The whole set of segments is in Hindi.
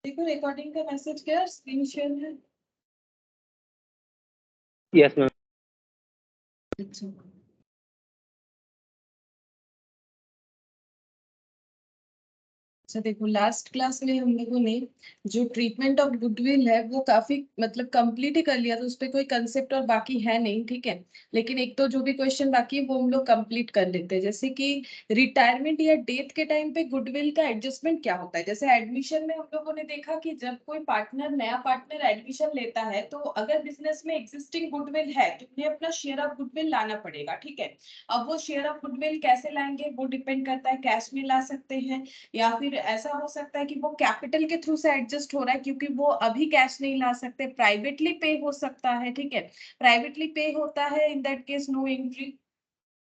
देखो रिकॉर्डिंग का मैसेज क्या स्क्रीन शेयर है। Yes ma'am. अच्छा अच्छा देखो लास्ट क्लास में हम लोगों ने जो ट्रीटमेंट ऑफ गुडविल है वो काफी मतलब कंप्लीट ही कर लिया, तो उस पर कोई कंसेप्ट और बाकी है नहीं, ठीक है। लेकिन एक तो जो भी क्वेश्चन बाकी है वो हम लोग कंप्लीट कर लेते हैं, जैसे कि रिटायरमेंट या डेथ के टाइम पे गुडविल का एडजस्टमेंट क्या होता है। जैसे एडमिशन में हम लोगों ने देखा कि जब कोई पार्टनर नया पार्टनर एडमिशन लेता है तो अगर बिजनेस में एग्जिस्टिंग गुडविल है तो उन्हें अपना शेयर ऑफ गुडविल लाना पड़ेगा, ठीक है। अब वो शेयर ऑफ गुडविल कैसे लाएंगे वो डिपेंड करता है, कैश में ला सकते हैं या फिर ऐसा हो सकता है कि वो कैपिटल के थ्रू से एडजस्ट हो रहा है क्योंकि वो अभी कैश नहीं ला सकते, प्राइवेटली पे हो सकता है, ठीक है। प्राइवेटली पे होता है, in that case no entry.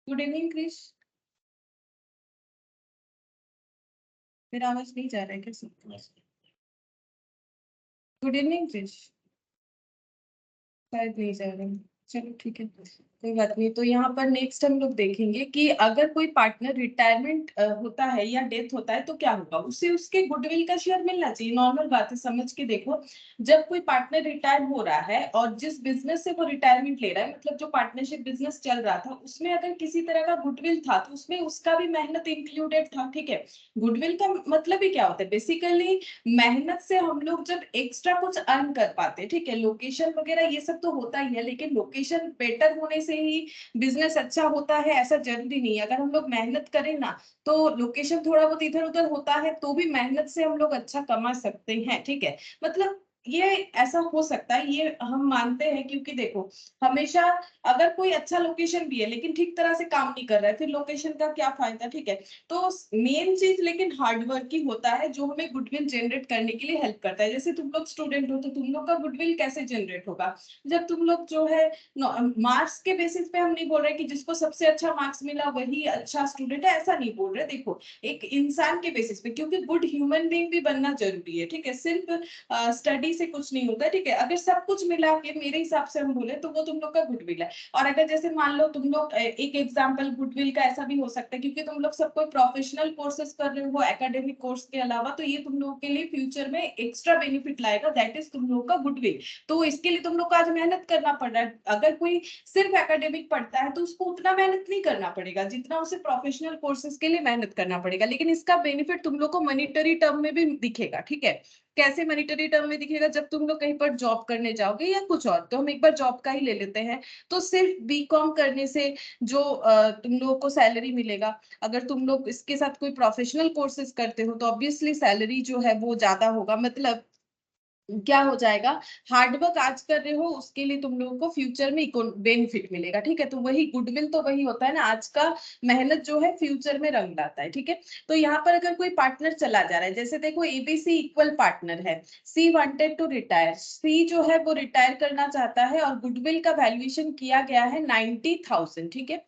Good evening Krish, मेरा आवाज नहीं जा रहा है कैसे? गुड इवनिंग क्रिश, शायद नहीं जा रहा है। चलो ठीक है कोई बात नहीं। तो यहाँ पर नेक्स्ट हम लोग देखेंगे कि अगर कोई पार्टनर रिटायरमेंट होता है या डेथ होता है तो क्या होगा, उसे उसके गुडविल का शेयर मिलना चाहिए। नॉर्मल बात है, समझ के देखो। जब कोई पार्टनर रिटायर हो रहा है और जिस बिजनेस से वो रिटायरमेंट ले रहा है, मतलब जो पार्टनरशिप बिजनेस चल रहा था उसमें अगर किसी तरह का गुडविल था तो उसमें उसका भी मेहनत इंक्लूडेड था, ठीक है। गुडविल का मतलब ही क्या होता है, बेसिकली मेहनत से हम लोग जब एक्स्ट्रा कुछ अर्न कर पाते हैं, ठीक है। लोकेशन वगैरह ये सब तो होता ही है, लेकिन लोकेशन बेटर होने से ही बिजनेस अच्छा होता है ऐसा जरूरी नहीं है। अगर हम लोग मेहनत करें ना तो लोकेशन थोड़ा बहुत इधर उधर होता है तो भी मेहनत से हम लोग अच्छा कमा सकते हैं, ठीक है। मतलब ये ऐसा हो सकता है, ये हम मानते हैं, क्योंकि देखो हमेशा अगर कोई अच्छा लोकेशन भी है लेकिन ठीक तरह से काम नहीं कर रहा है फिर लोकेशन का क्या फायदा, ठीक है। तो मेन चीज लेकिन हार्डवर्क ही होता है जो हमें गुडविल जनरेट करने के लिए हेल्प करता है। जैसे तुम लोग स्टूडेंट हो तो तुम लोग का गुडविल कैसे जनरेट होगा, जब तुम लोग जो है मार्क्स के बेसिस पे हम नहीं बोल रहे कि जिसको सबसे अच्छा मार्क्स मिला वही अच्छा स्टूडेंट है, ऐसा नहीं बोल रहे। देखो एक इंसान के बेसिस पे, क्योंकि गुड ह्यूमन बीइंग भी बनना जरूरी है, ठीक है। सिर्फ स्टडी से कुछ नहीं होता, ठीक है। अगर सब कुछ मिला के मेरे हिसाब से हम बोले तो वो तुम लोग का गुडविल है। और अगर जैसे मान लो तुम लोग एक एग्जांपल गुडविल का ऐसा भी हो सकता है क्योंकि तुम लोग सब कोई प्रोफेशनल कोर्सेज कर रहे हो एकेडमिक कोर्स के अलावा, तो ये तुम लोगों के लिए फ्यूचर में एक्स्ट्रा बेनिफिट लाएगा, दैट इज तुम लोग का गुडविल। तो इसके लिए तुम लोग को आज मेहनत करना पड़ रहा है। अगर कोई सिर्फ एकेडमिक पढ़ता है तो उसको उतना मेहनत नहीं करना पड़ेगा जितना उसे प्रोफेशनल कोर्सेज के लिए मेहनत करना पड़ेगा, लेकिन इसका बेनिफिट तुम लोग को मॉनिटरी टर्म में भी दिखेगा, ठीक है। कैसे मॉनिटरी टर्म में दिखेगा, जब तुम लोग कहीं पर जॉब करने जाओगे या कुछ और, तो हम एक बार जॉब का ही ले लेते हैं। तो सिर्फ बीकॉम करने से जो तुम लोगों को सैलरी मिलेगा, अगर तुम लोग इसके साथ कोई प्रोफेशनल कोर्सेज करते हो तो ऑब्वियसली सैलरी जो है वो ज्यादा होगा। मतलब क्या हो जाएगा, हार्डवर्क आज कर रहे हो उसके लिए तुम लोगों को फ्यूचर में बेनिफिट मिलेगा, ठीक है। तो वही गुडविल तो वही होता है ना, आज का मेहनत जो है फ्यूचर में रंग लाता है, ठीक है। तो यहाँ पर अगर कोई पार्टनर चला जा रहा है, जैसे देखो एबीसी इक्वल पार्टनर है, सी वांटेड टू रिटायर, सी जो है वो रिटायर करना चाहता है और गुडविल का वैल्यूएशन किया गया है 90,000, ठीक है।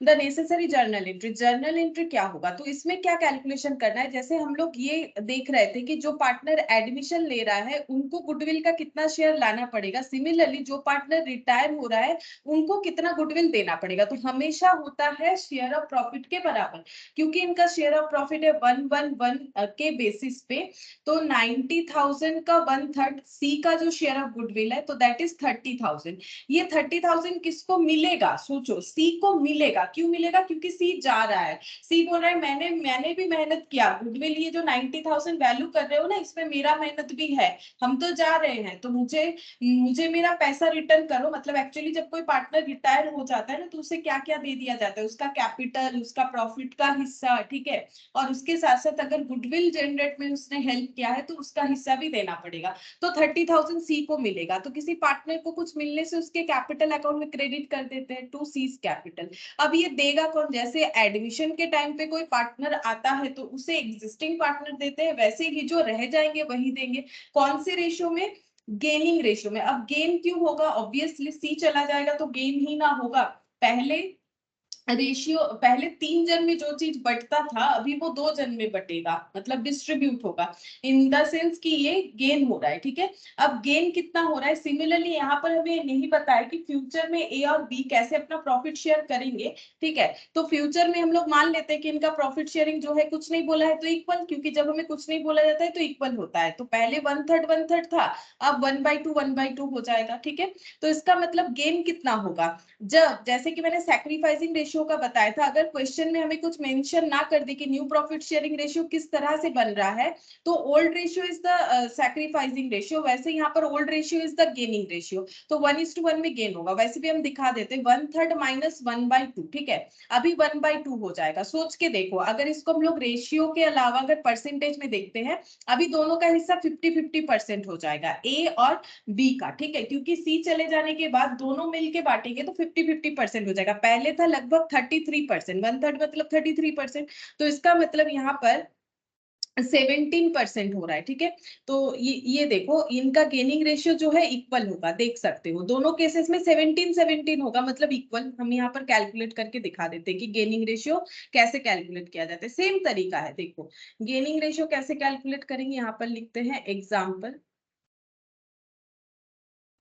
The necessary journal entry, journal entry क्या होगा, तो इसमें क्या कैलकुलेशन करना है। जैसे हम लोग ये देख रहे थे कि जो पार्टनर एडमिशन ले रहा है उनको गुडविल का कितना शेयर लाना पड़ेगा, सिमिलरली जो पार्टनर रिटायर हो रहा है उनको कितना गुडविल देना पड़ेगा। तो हमेशा होता है शेयर ऑफ प्रॉफिट के बराबर, क्योंकि इनका शेयर ऑफ प्रॉफिट है 111 के बेसिस पे। तो 90,000 का 1/3 सी का जो शेयर ऑफ गुडविल है तो दैट इज 30,000। ये 30,000 किसको मिलेगा, सोचो, सी को मिलेगा। क्यों मिलेगा, क्योंकि सी जा रहा है, सी बोल रहा है मैंने भी मेहनत किया, गुडविल ये जो 90,000 वैल्यू कर रहे हो ना इसमें मेरा मेहनत भी है, हम तो जा रहे हैं तो मुझे मुझे मेरा पैसा रिटर्न करो। मतलब एक्चुअली जब कोई पार्टनर रिटायर हो जाता है ना तो उसे क्या क्या दे दिया जाता है, उसका कैपिटल, उसका प्रॉफिट का हिस्सा, ठीक है। और उसके साथ साथ अगर गुडविल जनरेट में उसने हेल्प किया है तो उसका हिस्सा भी देना पड़ेगा। तो 30,000 सी को मिलेगा। तो किसी पार्टनर को कुछ मिलने से उसके कैपिटल अकाउंट में क्रेडिट कर देते हैं टू सीज कैपिटल। अब ये देगा कौन, जैसे एडमिशन के टाइम पे कोई पार्टनर आता है तो उसे एग्जिस्टिंग पार्टनर देते हैं, वैसे ही जो रह जाएंगे वही देंगे। कौन से रेशियो में, गेनिंग रेशियो में। अब गेन क्यों होगा, ऑब्वियसली सी चला जाएगा तो गेन ही ना होगा। पहले रेशियो पहले 3 जन में जो चीज बंटता था अभी वो 2 जन में बटेगा, मतलब डिस्ट्रीब्यूट होगा, इन द सेंस कि ये गेन हो रहा है। ठीक है, अब गेन कितना हो रहा है, सिमिलरली यहाँ पर हमें नहीं पता है कि फ्यूचर में ए और बी कैसे अपना प्रॉफिट शेयर करेंगे। ठीक है, तो फ्यूचर में हम लोग मान लेते हैं कि इनका प्रॉफिट शेयरिंग जो है कुछ नहीं बोला है तो इक्वल, क्योंकि जब हमें कुछ नहीं बोला जाता है तो इक्वल होता है। तो पहले 1/3 था, अब 1/2 हो जाएगा। ठीक है, तो इसका मतलब गेन कितना होगा, जब जैसे कि मैंने सैक्रिफाइसिंग रेशियो का बताया था, अगर क्वेश्चन में हमें कुछ मेंशन ना कर दे कि न्यू प्रॉफिट शेयरिंग रेशियो किस तरह से बन रहा है, तो old ratio is the sacrificing ratio, वैसे यहाँ पर old ratio is the gaining ratio, तो 1:1 में गेन होगा। वैसे भी हम दिखा देते 1/3 - 1/2। ठीक है, अभी 1/2 हो जाएगा। सोच के देखो, अगर इसको हम लोग रेशियो के अलावा अगर परसेंटेज में देखते हैं, अभी दोनों का हिस्सा 50-50% हो जाएगा, ए और बी का। ठीक है, क्योंकि सी चले जाने के बाद दोनों मिलके बांटेंगे तो 50-50% हो जाएगा। पहले था लगभग 33%, 1/3 मतलब 33%, तो इसका मतलब यहाँ पर 17% हो रहा है। ठीक है, तो ये देखो, इनका गेनिंग रेशियो जो है इक्वल होगा, देख सकते हो दोनों केसेस में 17-17 होगा, मतलब इक्वल। हम यहाँ पर कैलकुलेट करके दिखा देते हैं कि गेनिंग रेशियो कैसे कैलकुलेट किया जाता है। सेम तरीका है, देखो गेनिंग रेशियो कैसे कैलकुलेट करेंगे, यहाँ पर लिखते हैं एग्जाम्पल।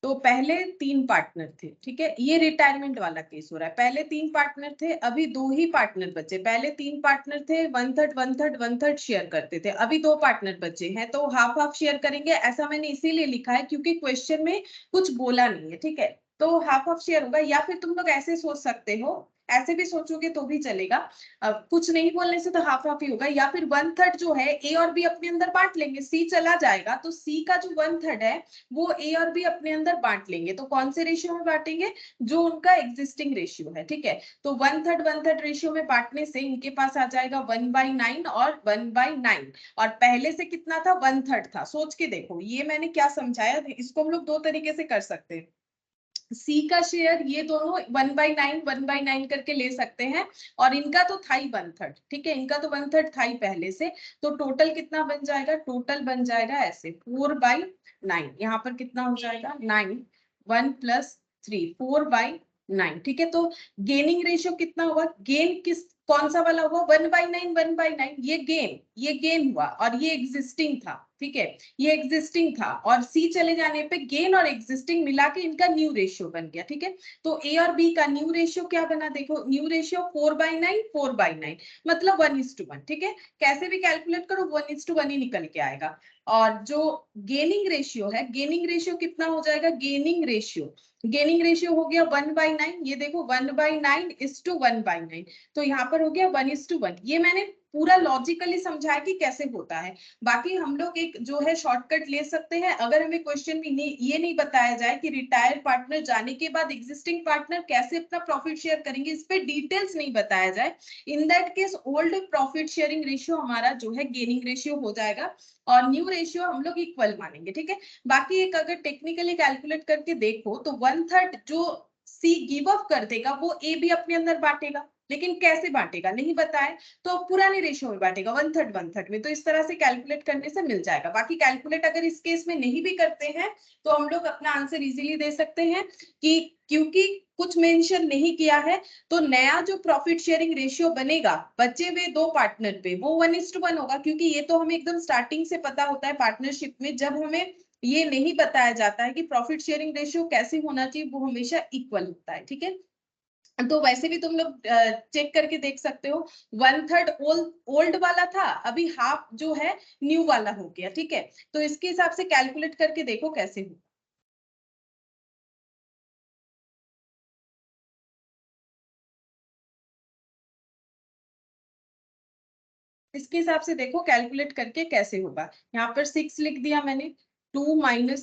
तो पहले 3 पार्टनर थे। ठीक है, ये रिटायरमेंट वाला केस हो रहा है, पहले 3 पार्टनर थे, अभी 2 ही पार्टनर बचे। पहले 3 पार्टनर थे, 1/3 शेयर करते थे, अभी 2 पार्टनर बचे हैं तो हाफ हाफ शेयर करेंगे। ऐसा मैंने इसीलिए लिखा है क्योंकि क्वेश्चन में कुछ बोला नहीं है। ठीक है, तो हाफ हाफ शेयर होगा, या फिर तुम लोग ऐसे सोच सकते हो, ऐसे भी सोचोगे तो भी चलेगा, कुछ नहीं बोलने से तो हाफ हाफ ही होगा। या फिर 1/3 जो है ए और बी अपने अंदर बांट लेंगे, सी चला जाएगा तो सी का जो 1/3 है वो ए और बी अपने अंदर बांट लेंगे। तो कौन से रेशियो में बांटेंगे, जो उनका एग्जिस्टिंग रेशियो है। ठीक है, तो 1/3 रेशियो में बांटने से इनके पास आ जाएगा 1/9 और 1/9, और पहले से कितना था, 1/3 था। सोच के देखो, ये मैंने क्या समझाया, इसको हम लोग 2 तरीके से कर सकते हैं। सी का शेयर ये दोनों 1/9 करके ले सकते हैं, और इनका तो था ही 1/3। ठीक है, इनका तो 1/3 था ही पहले से, तो टोटल कितना बन जाएगा, टोटल बन जाएगा ऐसे 4/9, यहाँ पर कितना हो जाएगा 9, 1 + 3, 4/9। ठीक है, तो गेनिंग रेशियो कितना होगा, गेन किस कौन सा वाला हुआ, 1/9, 1/9, ये गेन हुआ, और ये एग्जिस्टिंग था। ठीक है, ये एग्जिस्टिंग था, और सी चले जाने पे गेन और एग्जिस्टिंग मिला के इनका न्यू रेशियो बन गया। ठीक है, तो ए और बी का न्यू रेशियो क्या बना, देखो न्यू रेशियो 4/9, 4/9 मतलब 1:1। ठीक है, कैसे भी कैलकुलेट करो 1:1 ही निकल के आएगा। और जो गेनिंग रेशियो है, गेनिंग रेशियो कितना हो जाएगा, गेनिंग रेशियो हो गया 1/9, ये देखो 1/9:1/9, तो यहाँ पर हो गया 1:1। ये मैंने पूरा लॉजिकली समझाया कि कैसे होता है। बाकी हम लोग एक जो है शॉर्टकट ले सकते हैं, अगर हमें क्वेश्चन में ये नहीं बताया जाए कि रिटायर्ड पार्टनर जाने के बाद एग्जिस्टिंग पार्टनर कैसे अपना प्रॉफिट शेयर करेंगे, इस पे डिटेल्स नहीं बताया जाए, इन that case old profit sharing ratio हमारा जो है गेनिंग रेशियो हो जाएगा, और न्यू रेशियो हम लोग इक्वल मानेंगे। ठीक है, बाकी एक अगर टेक्निकली कैलकुलेट करके देखो तो 1/3 जो सी गिव अप कर देगा वो ए भी अपने अंदर बांटेगा, लेकिन कैसे बांटेगा नहीं बताए, तो पुराने रेशियो में बांटेगा 1/3 1/3 में। तो इस तरह से कैलकुलेट करने से मिल जाएगा। बाकी कैलकुलेट अगर इस केस में नहीं भी करते हैं तो हम लोग अपना आंसर इजीली दे सकते हैं, कि क्योंकि कुछ मेंशन नहीं किया है, तो नया जो प्रॉफिट शेयरिंग रेशियो बनेगा बचे हुए 2 पार्टनर पे वो 1:1 होगा, क्योंकि ये तो हमें एकदम स्टार्टिंग से पता होता है पार्टनरशिप में, जब हमें ये नहीं बताया जाता है कि प्रॉफिट शेयरिंग रेशियो कैसे होना चाहिए, वो हमेशा इक्वल होता है। ठीक है, तो वैसे भी तुम लोग चेक करके देख सकते हो, 1/3 ओल्ड वाला था, अभी हाफ जो है न्यू वाला हो गया। ठीक है, तो इसके हिसाब से कैलकुलेट करके देखो कैसे हो। इसके हिसाब से देखो कैलकुलेट करके कैसे होगा। यहाँ पर 6 लिख दिया मैंने, 2 -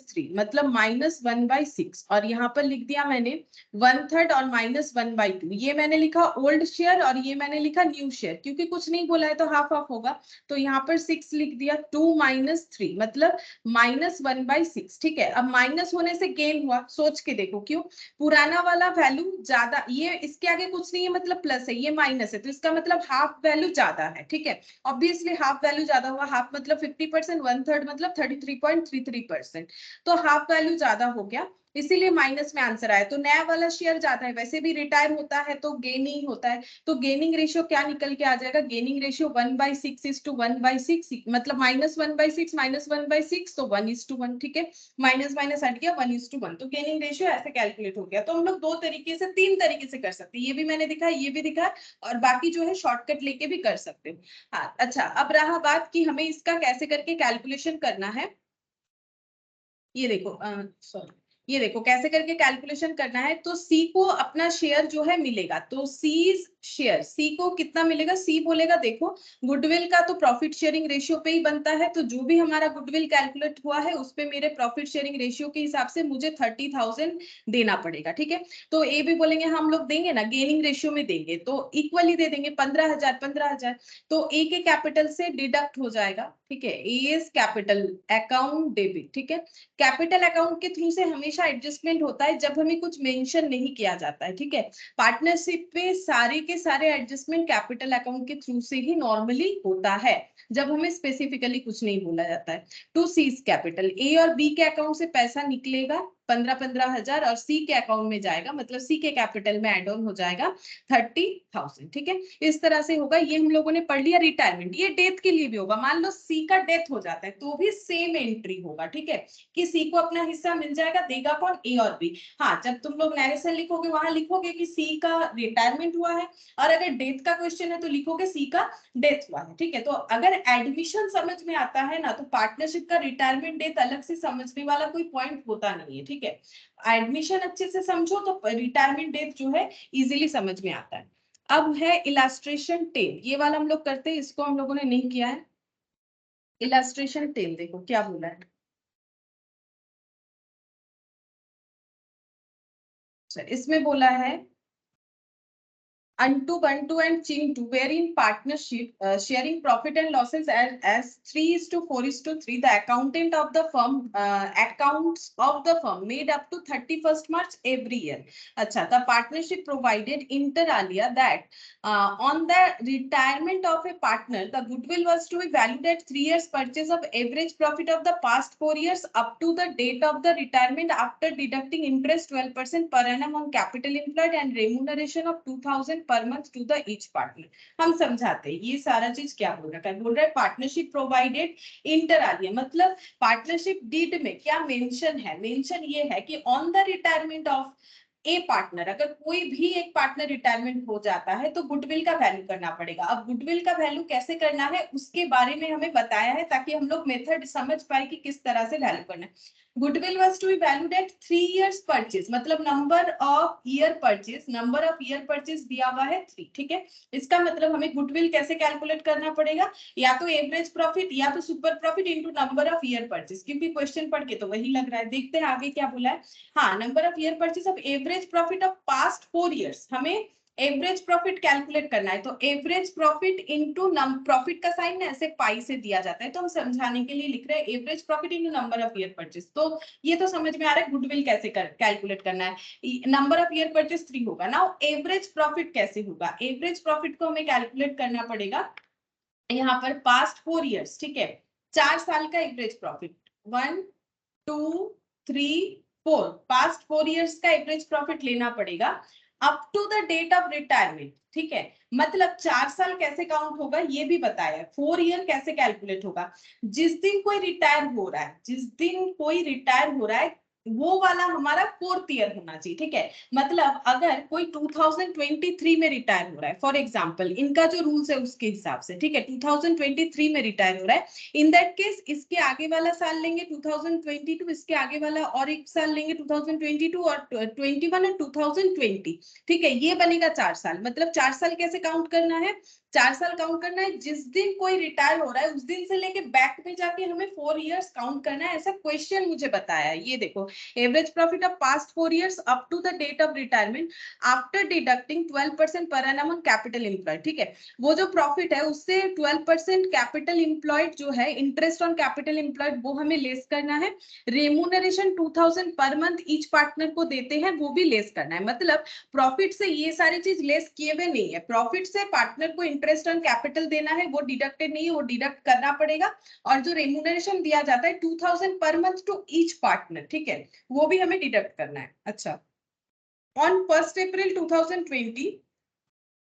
3 मतलब -1/6, और यहाँ पर लिख दिया मैंने 1/3 और -1/2, ये मैंने लिखा ओल्ड शेयर और ये मैंने लिखा न्यू शेयर, क्योंकि कुछ नहीं बोला है तो हाफ हाफ होगा। तो यहाँ पर 6 लिख दिया, 2 - 3 मतलब -1/6। ठीक है, अब माइनस होने से गेन हुआ, सोच के देखो क्यों, पुराना वाला वैल्यू ज्यादा, ये इसके आगे कुछ नहीं है मतलब प्लस है, ये माइनस है, तो इसका मतलब हाफ वैल्यू ज्यादा है। ठीक है, ऑब्वियसली हाफ वैल्यू ज्यादा हुआ, हाफ मतलब 50%, 1/3 मतलब 33.33 3%, तो हाफ वैल्यू ज्यादा हो गया, इसीलिए माइनस में आंसर आया। तो नया वाला शेयर जाता है, वैसे भी रिटायर होता है तो गेनिंग होता है, तो गेनिंग रेशियो क्या निकल के आ जाएगा, गेनिंग रेशियो 1/6 इज टू 1/6, मतलब -1/6 -1/6, तो 1:1, ठीक है, माइनस माइनस हट गया, 1:1, तो गेनिंग रेशियो ऐसे कैलकुलेट हो गया। तो हम लोग दो तरीके से, तीन तरीके से कर सकते हैं, ये भी मैंने दिखाया, ये भी दिखाया, और बाकी जो है शॉर्टकट लेके भी कर सकते हैं। हाँ अच्छा, अब रहा बात कि हमें इसका कैसे करके कैलकुलेशन करना है। ये देखो सॉरी, ये देखो कैसे करके कैलकुलेशन करना है। तो सी को अपना शेयर जो है मिलेगा, तो सी शेयर, सी को कितना मिलेगा, सी बोलेगा देखो गुडविल का तो प्रॉफिट शेयरिंग रेशियो पे ही बनता है, तो जो भी हमारा गुडविल कैलकुलेट हुआ है उस पे मेरे प्रॉफिट शेयरिंग रेशियो के हिसाब से मुझे 30,000 देना पड़ेगा, ठीक है। तो ए भी बोलेंगे हम लोग देंगे ना, गेनिंग रेशियो में देंगे तो इक्वली दे देंगे 15,000 15,000, तो ए के कैपिटल से डिडक्ट हो जाएगा, ठीक है, ए इज कैपिटल अकाउंट डेबिट, ठीक है। कैपिटल अकाउंट के थ्रू से हमेशा एडजस्टमेंट होता है जब हमें कुछ मेंशन नहीं किया जाता है, ठीक है। पार्टनरशिप पे सारे के सारे एडजस्टमेंट कैपिटल अकाउंट के थ्रू से ही नॉर्मली होता है, जब हमें स्पेसिफिकली कुछ नहीं बोला जाता है। टू सीज कैपिटल, ए और बी के अकाउंट से पैसा निकलेगा 15,000 और सी के अकाउंट में जाएगा, मतलब सी के कैपिटल में एड ऑन हो जाएगा 30,000, ठीक है। इस तरह से होगा, ये हम लोगों ने पढ़ लिया रिटायरमेंट। ये डेथ के लिए भी होगा, मान लो सी का डेथ हो जाता है तो भी सेम एंट्री होगा, ठीक है, कि सी को अपना हिस्सा मिल जाएगा, देगा कौन, ए और बी। हाँ, जब तुम लोग नरेशन लिखोगे वहां लिखोगे कि सी का रिटायरमेंट हुआ है, और अगर डेथ का क्वेश्चन है तो लिखोगे सी का डेथ हुआ है, ठीक है। तो अगर एडमिशन समझ में आता है ना, तो पार्टनरशिप का रिटायरमेंट डेथ अलग से समझने वाला कोई पॉइंट होता नहीं है, ठीक है। एडमिशन अच्छे से समझो तो रिटायरमेंट डेथ जो है इजीली समझ में आता है। अब है इलास्ट्रेशन 10, ये वाला हम लोग करते हैं, इसको हम लोगों ने नहीं किया है। इलास्ट्रेशन 10 देखो क्या बोला है, इसमें बोला है Unto, Buntu and Chintu were in partnership, sharing profit and losses as 3:4:3. The accounts of the firm made up to 31st March every year. अच्छा, the partnership provided inter alia that on the retirement of a partner, the goodwill was to be valued at 3 years purchase of average profit of the past 4 years up to the date of the retirement after deducting interest 12% per annum on capital employed and remuneration of 2,000 per month to the each partner. हम समझाते हैं ये सारा चीज क्या बोल रहा है, बोल रहा है पार्टनरशिप प्रोवाइडेड इंटर आलिया, मतलब पार्टनरशिप डीड में क्या मेंशन है, मेंशन ये है कि on the retirement of a partner, अगर कोई भी एक पार्टनर रिटायरमेंट हो जाता है तो गुडविल का वैल्यू करना पड़ेगा। अब गुडविल का वैल्यू कैसे करना है उसके बारे में हमें बताया है, ताकि हम लोग मेथड समझ पाए कि किस तरह से वैल्यू करना है। Goodwill was to be valued at 3 years purchase, मतलब नंबर ऑफ ईयर परचेज दिया हुआ है 3, ठीक है। इसका मतलब हमें गुडविल कैसे कैलकुलेट करना पड़ेगा, या तो एवरेज प्रॉफिट या तो super profit into number of year purchase, क्योंकि क्वेश्चन पढ़ के तो वही लग रहा है। देखते हैं आगे क्या बोला है। हाँ, number of year purchase of average profit of past 4 years, हमें एवरेज प्रॉफिट कैलकुलेट करना है, तो एवरेज प्रॉफिट इनटू प्रॉफिट का साइन ऐसे पाई से दिया जाता है, तो हम समझाने के लिए लिख रहे हैं average profit into number of year purchase. तो ये तो समझ में आ रहा है गुडविल कैसे कैलकुलेट करना है। नंबर ऑफ ईयर परचेज 3 होगा ना, एवरेज प्रॉफिट कैसे होगा, एवरेज प्रॉफिट को हमें कैलकुलेट करना पड़ेगा यहाँ पर पास्ट 4 इयर्स, ठीक है, 4 साल का एवरेज प्रॉफिट, 1 2 3 4, पास्ट 4 इयर्स का एवरेज प्रॉफिट लेना पड़ेगा up to the date of retirement, ठीक है। मतलब 4 साल कैसे काउंट होगा ये भी बताया, 4 ईयर कैसे कैलकुलेट होगा, जिस दिन कोई रिटायर हो रहा है, जिस दिन कोई रिटायर हो रहा है वो वाला हमारा 4th ईयर होना चाहिए, ठीक है। मतलब अगर कोई 2023 में रिटायर हो रहा है, फॉर एग्जांपल इनका जो रूल्स है उसके हिसाब से, ठीक है, 2023 में रिटायर हो रहा है, इन दैट केस इसके आगे वाला साल लेंगे 2022, इसके आगे वाला और एक साल लेंगे 2022 और 21 और 2020, ठीक है, ये बनेगा 4 साल। मतलब 4 साल कैसे काउंट करना है, 4 साल काउंट करना है जिस दिन कोई रिटायर हो रहा है उस दिन से लेके बैक में जाके हमें 4 इयर्स काउंट करना है, ऐसा क्वेश्चन मुझे बताया है। ये देखो average profit of past 4 years up to the date of retirement after deducting 12% per annum on capital employed. ठीक है, वो जो प्रॉफिट है उससे 12% कैपिटल एम्प्लॉयड जो है, इंटरेस्ट ऑन कैपिटल एम्प्लॉयड, वो हमें लेस करना है। Remuneration 2000 per month each partner को देते हैं, वो भी लेस करना है। मतलब प्रॉफिट से ये सारी चीज लेस किए हुए नहीं है। प्रॉफिट से पार्टनर को इंटरेस्ट ऑन कैपिटल देना है, वो डिडक्टेड नहीं है, वो डिडक्ट करना पड़ेगा। और जो रेम्यूनरेशन दिया जाता है 2000 per month to each partner, ठीक है, वो भी हमें डिडक्ट करना है। अच्छा, on 1st April 2020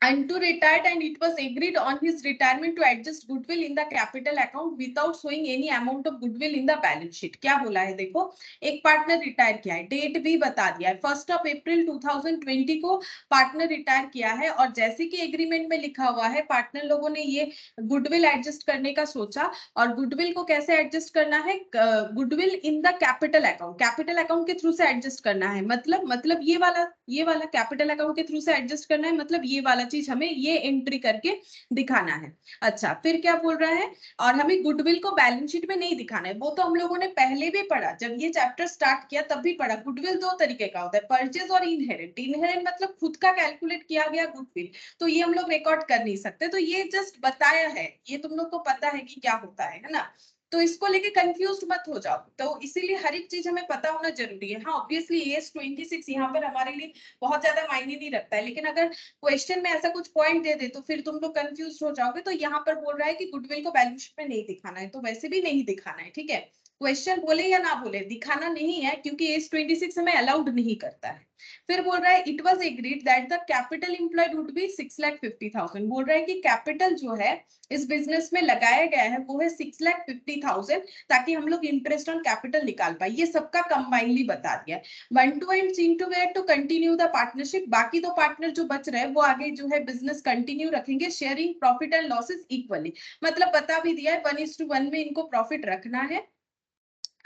Antu retired and it was agreed on his retirement to adjust goodwill in the capital account without showing any amount of goodwill in the balance sheet। क्या बोला है देखो, एक पार्टनर रिटायर किया है, डेट भी बता दिया है 1 अप्रैल 2020 को पार्टनर रिटायर किया है। और जैसे कि एग्रीमेंट में लिखा हुआ है, पार्टनर लोगों ने ये गुडविल एडजस्ट करने का सोचा। और गुडविल को कैसे एडजस्ट करना है, goodwill in the capital account, capital account के थ्रू से एडजस्ट करना है। मतलब ये वाला कैपिटल अकाउंट के थ्रू से एडजस्ट करना है, मतलब ये वाला चीज हमें ये एंट्री करके दिखाना है। अच्छा, फिर क्या बोल रहा है, और हमें गुडविल को बैलेंस शीट में नहीं दिखाना है। वो तो हम लोगों ने पहले भी पढ़ा, जब ये चैप्टर स्टार्ट किया तब भी पढ़ा। गुडविल दो तरीके का होता है, परचेज और इनहेरेंट। इनहेरेंट मतलब खुद का कैलकुलेट किया गया गुडविल, तो ये हम लोग रिकॉर्ड कर नहीं सकते। तो ये जस्ट बताया है, ये तुम लोग को पता है कि क्या होता है ना। तो इसको लेके कंफ्यूज मत हो जाओ। तो इसीलिए हर एक चीज हमें पता होना जरूरी है। हाँ, ऑब्वियसली एस 26 यहाँ पर हमारे लिए बहुत ज्यादा मायने नहीं रखता है, लेकिन अगर क्वेश्चन में ऐसा कुछ पॉइंट दे दे तो फिर तुम लोग कंफ्यूज हो जाओगे। तो यहाँ पर बोल रहा है कि गुडविल को बैलेंस शीट में नहीं दिखाना है, तो वैसे भी नहीं दिखाना है। ठीक है, क्वेश्चन बोले या ना बोले, दिखाना नहीं है, क्योंकि एस 26 हमें अलाउड नहीं करता है। फिर बोल रहा है it was agreed that the capital employed would be 6,50,000। बोल रहा है कि कैपिटल जो है इस बिजनेस में लगाया गया है वो है 6,50,000, ताकि हम लोग इंटरेस्ट ऑन कैपिटल निकाल पाए। ये सबका कंबाइनली बता दिया है। Bantu and Chintu were to continue the partnership। बाकी दो पार्टनर जो बच रहे हैं वो आगे जो है बिजनेस कंटिन्यू रखेंगे, sharing profit and losses equally. मतलब बता भी दिया है 1:1 में इनको प्रॉफिट रखना है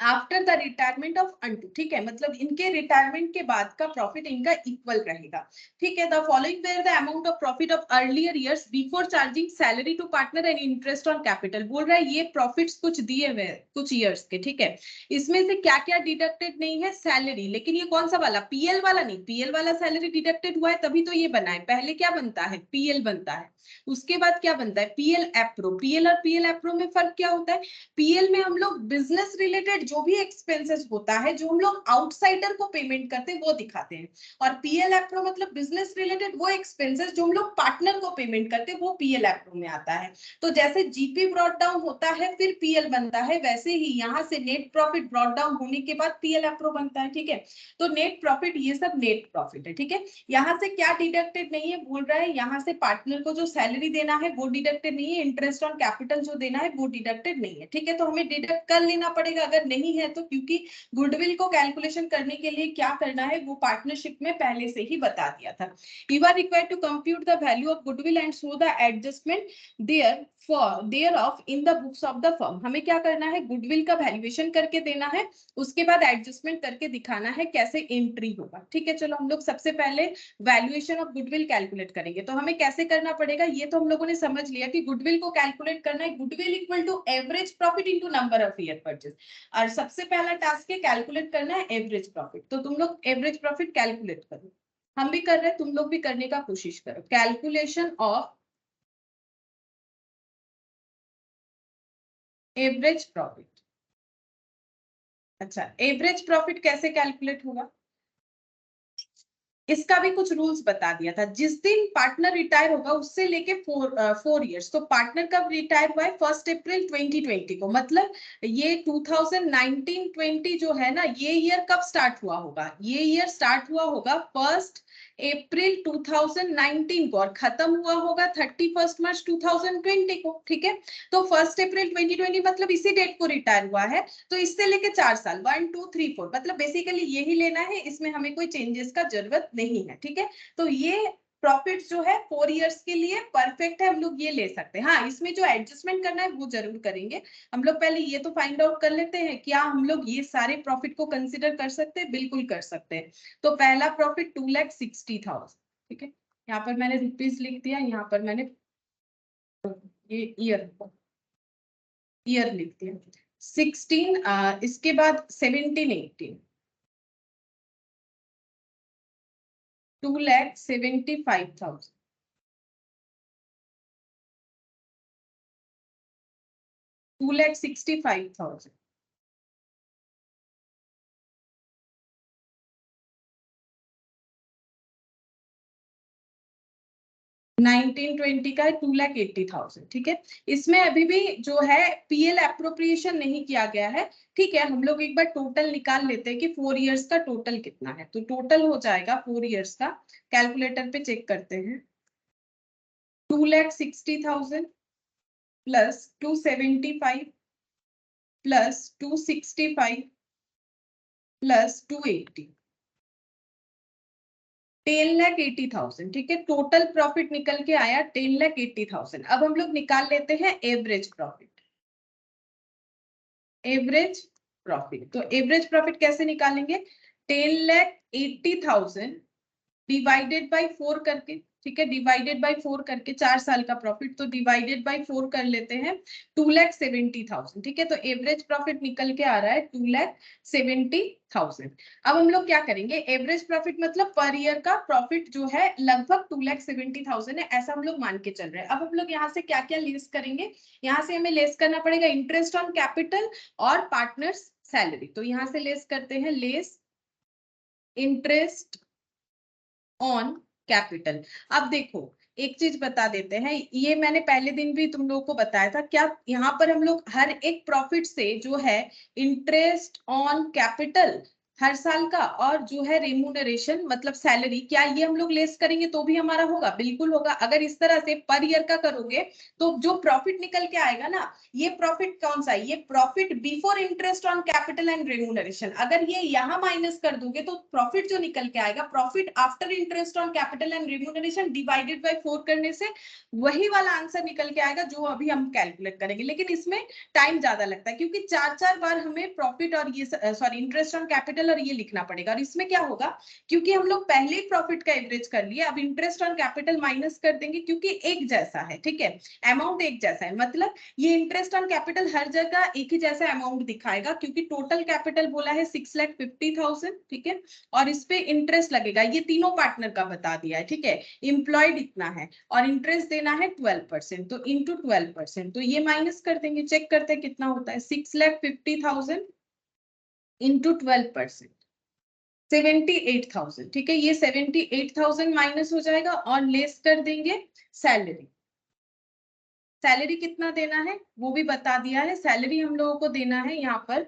after the retirement of unto. ठीक है, मतलब इनके रिटायरमेंट के बाद का प्रॉफिट इनका इक्वल रहेगा। ठीक है, the following were the amount of profit of earlier years before charging salary to partner and interest on capital. बोल रहा है ये प्रॉफिट्स कुछ दिए हुए कुछ ईयर्स के। ठीक है, इसमें से क्या क्या डिडक्टेड नहीं है, सैलरी। लेकिन ये कौन सा वाला, पीएल वाला नहीं, पीएल वाला सैलरी डिडक्टेड हुआ है तभी तो ये बना है। पहले क्या बनता है, पीएल बनता है, उसके बाद क्या बनता है, पीएल एप्रो। पीएल और पीएल एप्रो में फर्क क्या होता है, पीएल में हम लोग बिजनेस रिलेटेड जो भी एक्सपेंसेस होता है, जो हम लोग आउटसाइडर को पेमेंट करते हैं, वो दिखाते हैं। और पीएल एप्रो मतलब बिजनेस रिलेटेड वो एक्सपेंसेस जो हम लोग पार्टनर को पेमेंट करते हैं, वो पीएल एप्रो में आता है। तो जैसे जीपी ब्रॉट डाउन होता है फिर पीएल बनता है, वैसे ही यहाँ से नेट प्रॉफिट ब्रॉट डाउन होने के बाद पीएल एप्रो बनता है। ठीक है, तो नेट प्रॉफिट, ये सब नेट प्रॉफिट है। ठीक है, यहाँ से क्या डिडक्टेड नहीं है, बोल रहा है यहाँ से पार्टनर को जो सैलरी देना है वो डिडक्टेड नहीं है, इंटरेस्ट ऑन कैपिटल जो देना है वो डिडक्टेड नहीं है। ठीक है, तो हमें डिडक्ट कर लेना पड़ेगा अगर नहीं है तो, क्योंकि गुडविल को कैलकुलेशन करने के लिए क्या करना है वो पार्टनरशिप में पहले से ही बता दिया था। You are required to compute the value of goodwill and show the adjustment thereof in the books of the firm. हमें क्या करना है, गुडविल का वैल्यूएशन करके देना है, उसके बाद एडजस्टमेंट करके दिखाना है कैसे एंट्री होगा। ठीक है, चलो हम लोग सबसे पहले वैल्यूएशन ऑफ गुडविल कैलकुलेट करेंगे। तो हमें कैसे करना पड़ेगा, ये तो हम लोगों ने समझ लिया कि गुडविल को कैलकुलेट करना है, goodwill equal to average profit into number of year purchase. और सबसे पहला टास्क है कैलकुलेट करना है एवरेज प्रॉफिट। तो तुम लोग एवरेज प्रॉफिट कैलकुलेट करो, हम भी कर रहे हैं, तुम लोग भी करने का कोशिश करो। Calculation of average profit. अच्छा, एवरेज प्रॉफिट कैसे कैलकुलेट होगा, इसका भी कुछ रूल्स बता दिया था। जिस दिन पार्टनर रिटायर होगा उससे लेके 4 इयर्स, तो पार्टनर कब रिटायर हुआ है, 1 अप्रैल 2020 को। मतलब ये 2019-20 जो है ना, ये ईयर कब स्टार्ट हुआ होगा, ये ईयर स्टार्ट हुआ होगा 1 अप्रैल 2019 को और खत्म हुआ होगा 31 मार्च 2020 को। ठीक है, तो 1 अप्रैल 2020 मतलब इसी डेट को रिटायर हुआ है, तो इससे लेके 4 साल 1 2 3 4 मतलब बेसिकली यही लेना है, इसमें हमें कोई चेंजेस का जरूरत नहीं है। ठीक है, तो ये प्रॉफिट जो है 4 इयर्स के लिए परफेक्ट है, हम लोग ये ले सकते हैं। हाँ, इसमें जो एडजस्टमेंट करना है वो जरूर करेंगे। हम लोग पहले ये तो फाइंड आउट कर लेते हैं, क्या हम लोग ये सारे प्रॉफिट को कंसिडर कर सकते हैं, बिल्कुल कर सकते हैं। तो पहला प्रॉफिट 2,60,000। ठीक है, यहाँ पर मैंने रुपीज लिख दिया, यहाँ पर मैंने ये ईयर लिख दिया। 16, इसके बाद 17 18 2,75,000। 2,65,000। 1920 का है 2,80,000। ठीक है, इसमें अभी भी जो है पीएल एप्रोप्रिएशन नहीं किया गया है। ठीक है, हम लोग एक बार टोटल निकाल लेते हैं कि 4 इयर्स का टोटल कितना है। तो टोटल हो जाएगा 4 इयर्स का, कैलकुलेटर पे चेक करते हैं। 2,60,000 प्लस 275 प्लस 265 प्लस 280, 10,80,000। ठीक है, टोटल प्रॉफिट निकल के आया 10,80,000। अब हम लोग निकाल लेते हैं एवरेज प्रॉफिट। एवरेज प्रॉफिट, तो एवरेज प्रॉफिट कैसे निकालेंगे? 10,80,000 डिवाइडेड बाय 4 करके। ठीक है, डिवाइडेड बाय 4 करके, 4 साल का प्रॉफिट, तो डिवाइडेड बाय 4 कर लेते हैं, 2,70,000। ठीक है, तो एवरेज प्रॉफिट निकल के आ रहा है 2,70,000। अब हम लोग क्या करेंगे? एवरेज प्रॉफिट मतलब पर ईयर का प्रॉफिट जो है लगभग 2,70,000 है, ऐसा हम लोग मान के चल रहे हैं। अब हम लोग यहाँ से क्या क्या लेस करेंगे? यहाँ से हमें लेस करना पड़ेगा इंटरेस्ट ऑन कैपिटल और पार्टनर्स सैलरी। तो यहाँ से लेस करते हैं, लेस इंटरेस्ट ऑन कैपिटल। अब देखो, एक चीज बता देते हैं, ये मैंने पहले दिन भी तुम लोगों को बताया था। क्या यहाँ पर हम लोग हर एक प्रॉफिट से जो है इंटरेस्ट ऑन कैपिटल हर साल का, और जो है रेम्यूनरेशन मतलब सैलरी, क्या ये हम लोग लेस करेंगे तो भी हमारा होगा? बिल्कुल होगा। अगर इस तरह से पर ईयर का करोगे तो जो प्रॉफिट निकल के आएगा ना, ये प्रॉफिट कौन सा है? ये profit before interest on capital and remuneration. अगर ये यहाँ माइनस कर दोगे तो प्रॉफिट जो निकल के आएगा, profit after interest on capital and remuneration divided by 4 करने से वही वाला आंसर निकल के आएगा जो अभी हम कैलकुलेट करेंगे। लेकिन इसमें टाइम ज्यादा लगता है, क्योंकि 4 बार हमें प्रॉफिट और ये सॉरी इंटरेस्ट ऑन कैपिटल और ये लिखना पड़ेगा। और इसमें क्या होगा, क्योंकि हम लोग पहले ही प्रॉफिट का एवरेज कर लिए, अब इंटरेस्ट ऑन कैपिटल माइनस कर देंगे, क्योंकि एक जैसा है। ठीक है, अमाउंट एक जैसा है, मतलब ये इंटरेस्ट ऑन कैपिटल हर जगह एक ही जैसा अमाउंट दिखाएगा, क्योंकि टोटल कैपिटल बोला है 6,50,000। ठीक है, और इस पे इंटरेस्ट लगेगा, ये तीनों पार्टनर का बता दिया है। ठीक है, इम्प्लॉयड इतना है और इंटरेस्ट देना है 12%, तो इंटू 12%, तो ये माइनस कर देंगे। चेक करते हैं कितना होता है, 6,50,000 इंटू 12%, 78,000। ठीक है, ये 78,000 माइनस हो जाएगा और लेस कर देंगे सैलरी। सैलरी कितना देना है वो भी बता दिया है। सैलरी हम लोगों को देना है यहाँ पर